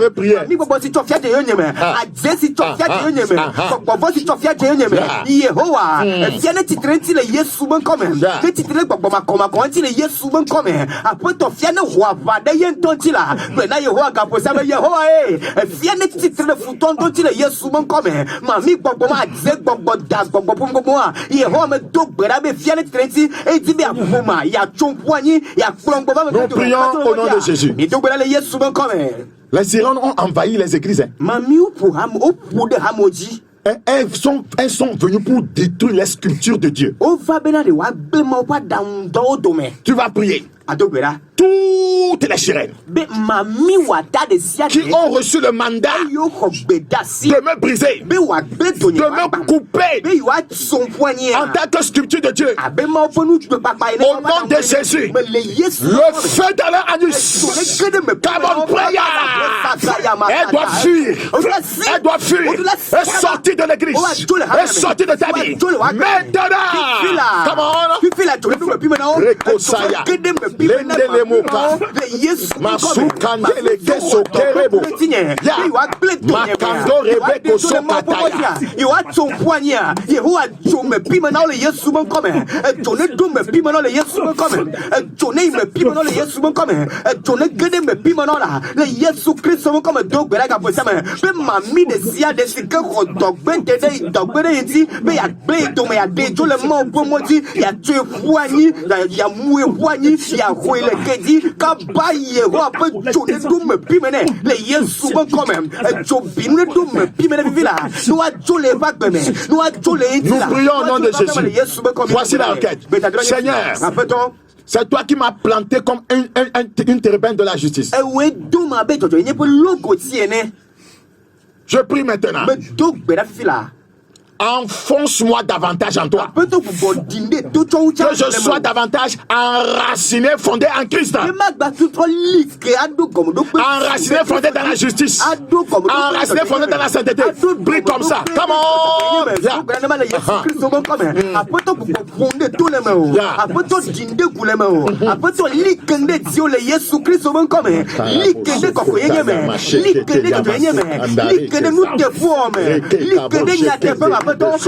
ni gbogbo si to fia je onyeme a je si to fia je onyeme gbogbo si to fia je onyeme Yehowa fiane titrene ti le Yesu ben comme ke titrene gbogbo makoma ko ti le Yesu ben comme après to fiane wa ba de yen ton ti la na Yehowa ga posa be Yehowa fiane titre futon don ti le Yesu mon comme mami gbogbo ma ze gbogbo da gbogbo gbogbo a Yehowa me do gbera be fiane titre ti e di be afuma ya chonpoani ya plombo ba me. Nous prions au nom de Jésus. Mi do gbera le Yesu mon comme les Iraniens ont envahi les églises. Mami ou pour ham ou pour de hamoji. Elles sont venues pour détruire les sculptures de Dieu. Tu vas prier. Toutes les sirènes qui ont reçu le mandat de me briser, de me couper en tant que sculpture de Dieu, au nom de Jésus, le feu dans leur anus, comme on prie, elle doit fuir, elle doit fuir, et sortir de l'église, et sortir de ta vie. Maintenant, come on, Rekosaya, Lendelemoka, Masukande Legeso Kerebo, Ya, Makando Rebeko Sokataya. You are so poignard, you are to me, Pimano, yes, woman coming, and to let do me, Pimano, yes, woman coming, and to name me, Pimano, yes, woman coming, and to let get him a Pimanola, the yes, so Chris, someone come a dog, but I got for summer. But my me, the Sia, the Sika, dog, bent today, dog, but I see, may I play to me a day to the more promoting, ya two poigny, the Yamu poigny, ya whale, Kedi, Kabaye, Wapper, to the doom, Pimene, the yes, woman coming, and to Pimene, Pimene Villa, no, I told a back, no, I told a. Nous prions au nom de Jésus. Voici la requête. Seigneur, c'est toi qui m'as planté comme une térébène de la justice. Je prie maintenant. Enfonce-moi davantage en toi. Que je sois davantage enraciné, fondé en Christ. Enraciné, fondé dans la justice. Enraciné, fondé dans la sainteté. Prie comme ça. Come on.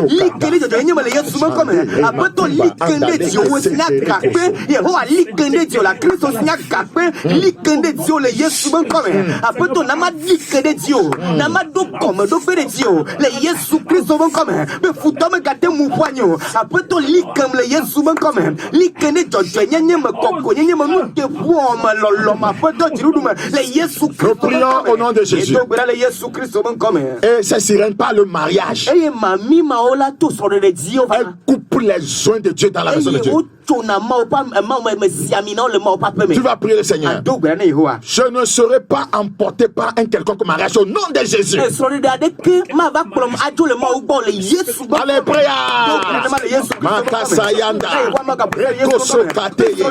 Likende de yenye mele Yesu mkome apoto likende dio wesinya kakpe Yehowa likende dio la Kristo sinya kakpe likende dio le Yesu mkome apoto nama likende dio nama do kome do fere dio le Yesu Kristo mkome be futome gate mufwanyo apoto likem le Yesu mkome likende jojo yenye mkoko yenye mnute fuoma loloma apoto jirudume le Yesu Kristo. Nous prions au nom de Jésus. Et ces sirènes par le mariage. Elle coupe les joints de Dieu dans la maison de Dieu. Tu vas prier le Seigneur. Je ne serai pas emporté par un quelconque mariage au nom de Jésus. Allez, prière. Makasayanda. Rekosokateye.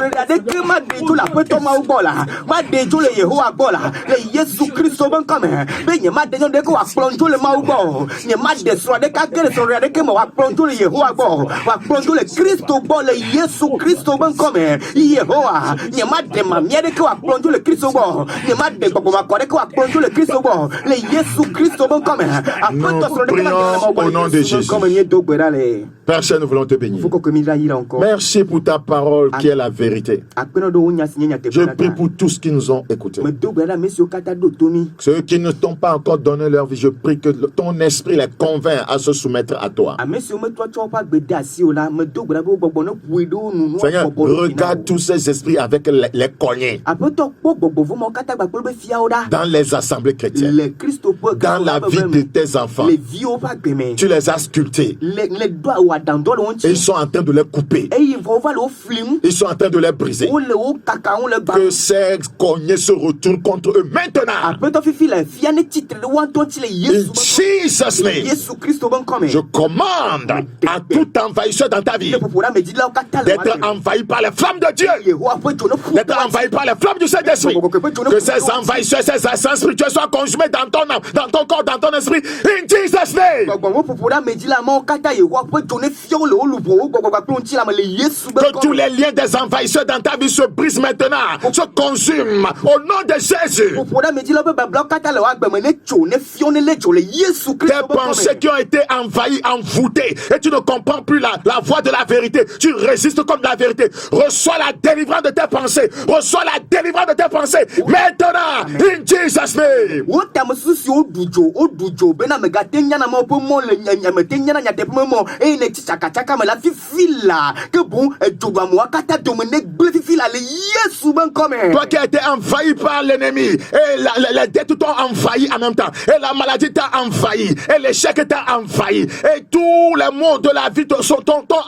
Nous prions au nom de Jésus. Père, nous voulons te bénir. Merci pour ta parole qui est la vérité. Je prie pour tous qui nous ont écoutés. Ceux qui ne t'ont pas encore donné leur vie, je prie que ton esprit les convainc à se soumettre à toi. Seigneur, regarde tous ces esprits avec les cognés dans les assemblées chrétiennes, dans la vie de tes enfants. Tu les as sculptés. Et ils sont en train de les couper. Ils sont en train de les briser. Que ces cognés se retournent contre eux maintenant. In Jesus' name, je commande à tout envahisseur dans ta vie d'être envahi par les flammes de Dieu, d'être envahi par les flammes du Saint-Esprit. Que ces envahisseurs, ces assassins spirituels soient consumés dans ton âme, dans ton corps, dans ton esprit. In Jesus' name. Que tous les liens des envahisseurs dans ta vie se brisent maintenant, se consument au nom de Jésus. Tes pensées qui ont été envahies, envoûtées, et tu ne comprends plus la voix de la vérité. Tu résistes contre la vérité. Reçois la délivrance de tes pensées. Reçois la délivrance de tes pensées. Maintenant, in Jesus' name. Toi qui as été envahi par l'ennemi, et les dettes t'ont envahi en même temps, et la maladie t'a envahi, et l'échec t'a envahi, et tous les maux de la vie t'ont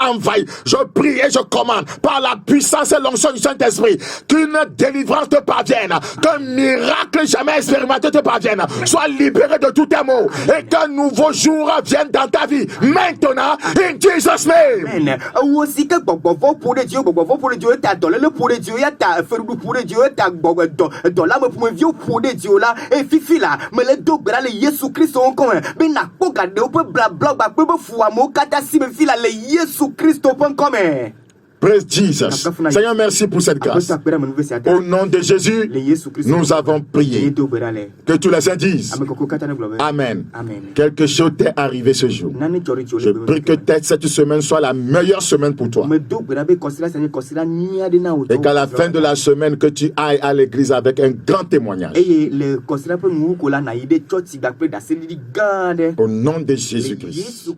envahi. Je prie et je commande par la puissance et l'onction du Saint-Esprit qu'une délivrance te parvienne, qu'un miracle jamais expérimenté te parvienne. Sois libéré de tous tes maux et qu'un nouveau jour vienne dans ta vie maintenant, in Jesus' name. Praise Jesus. Seigneur, merci pour cette grâce. Au nom de Jésus, nous avons prié. Que tous les saints disent Amen. Quelque chose t'est arrivé ce jour. Je prie que cette semaine soit la meilleure semaine pour toi. Et qu'à la fin de la semaine, que tu ailles à l'église avec un grand témoignage. Au nom de Jésus-Christ.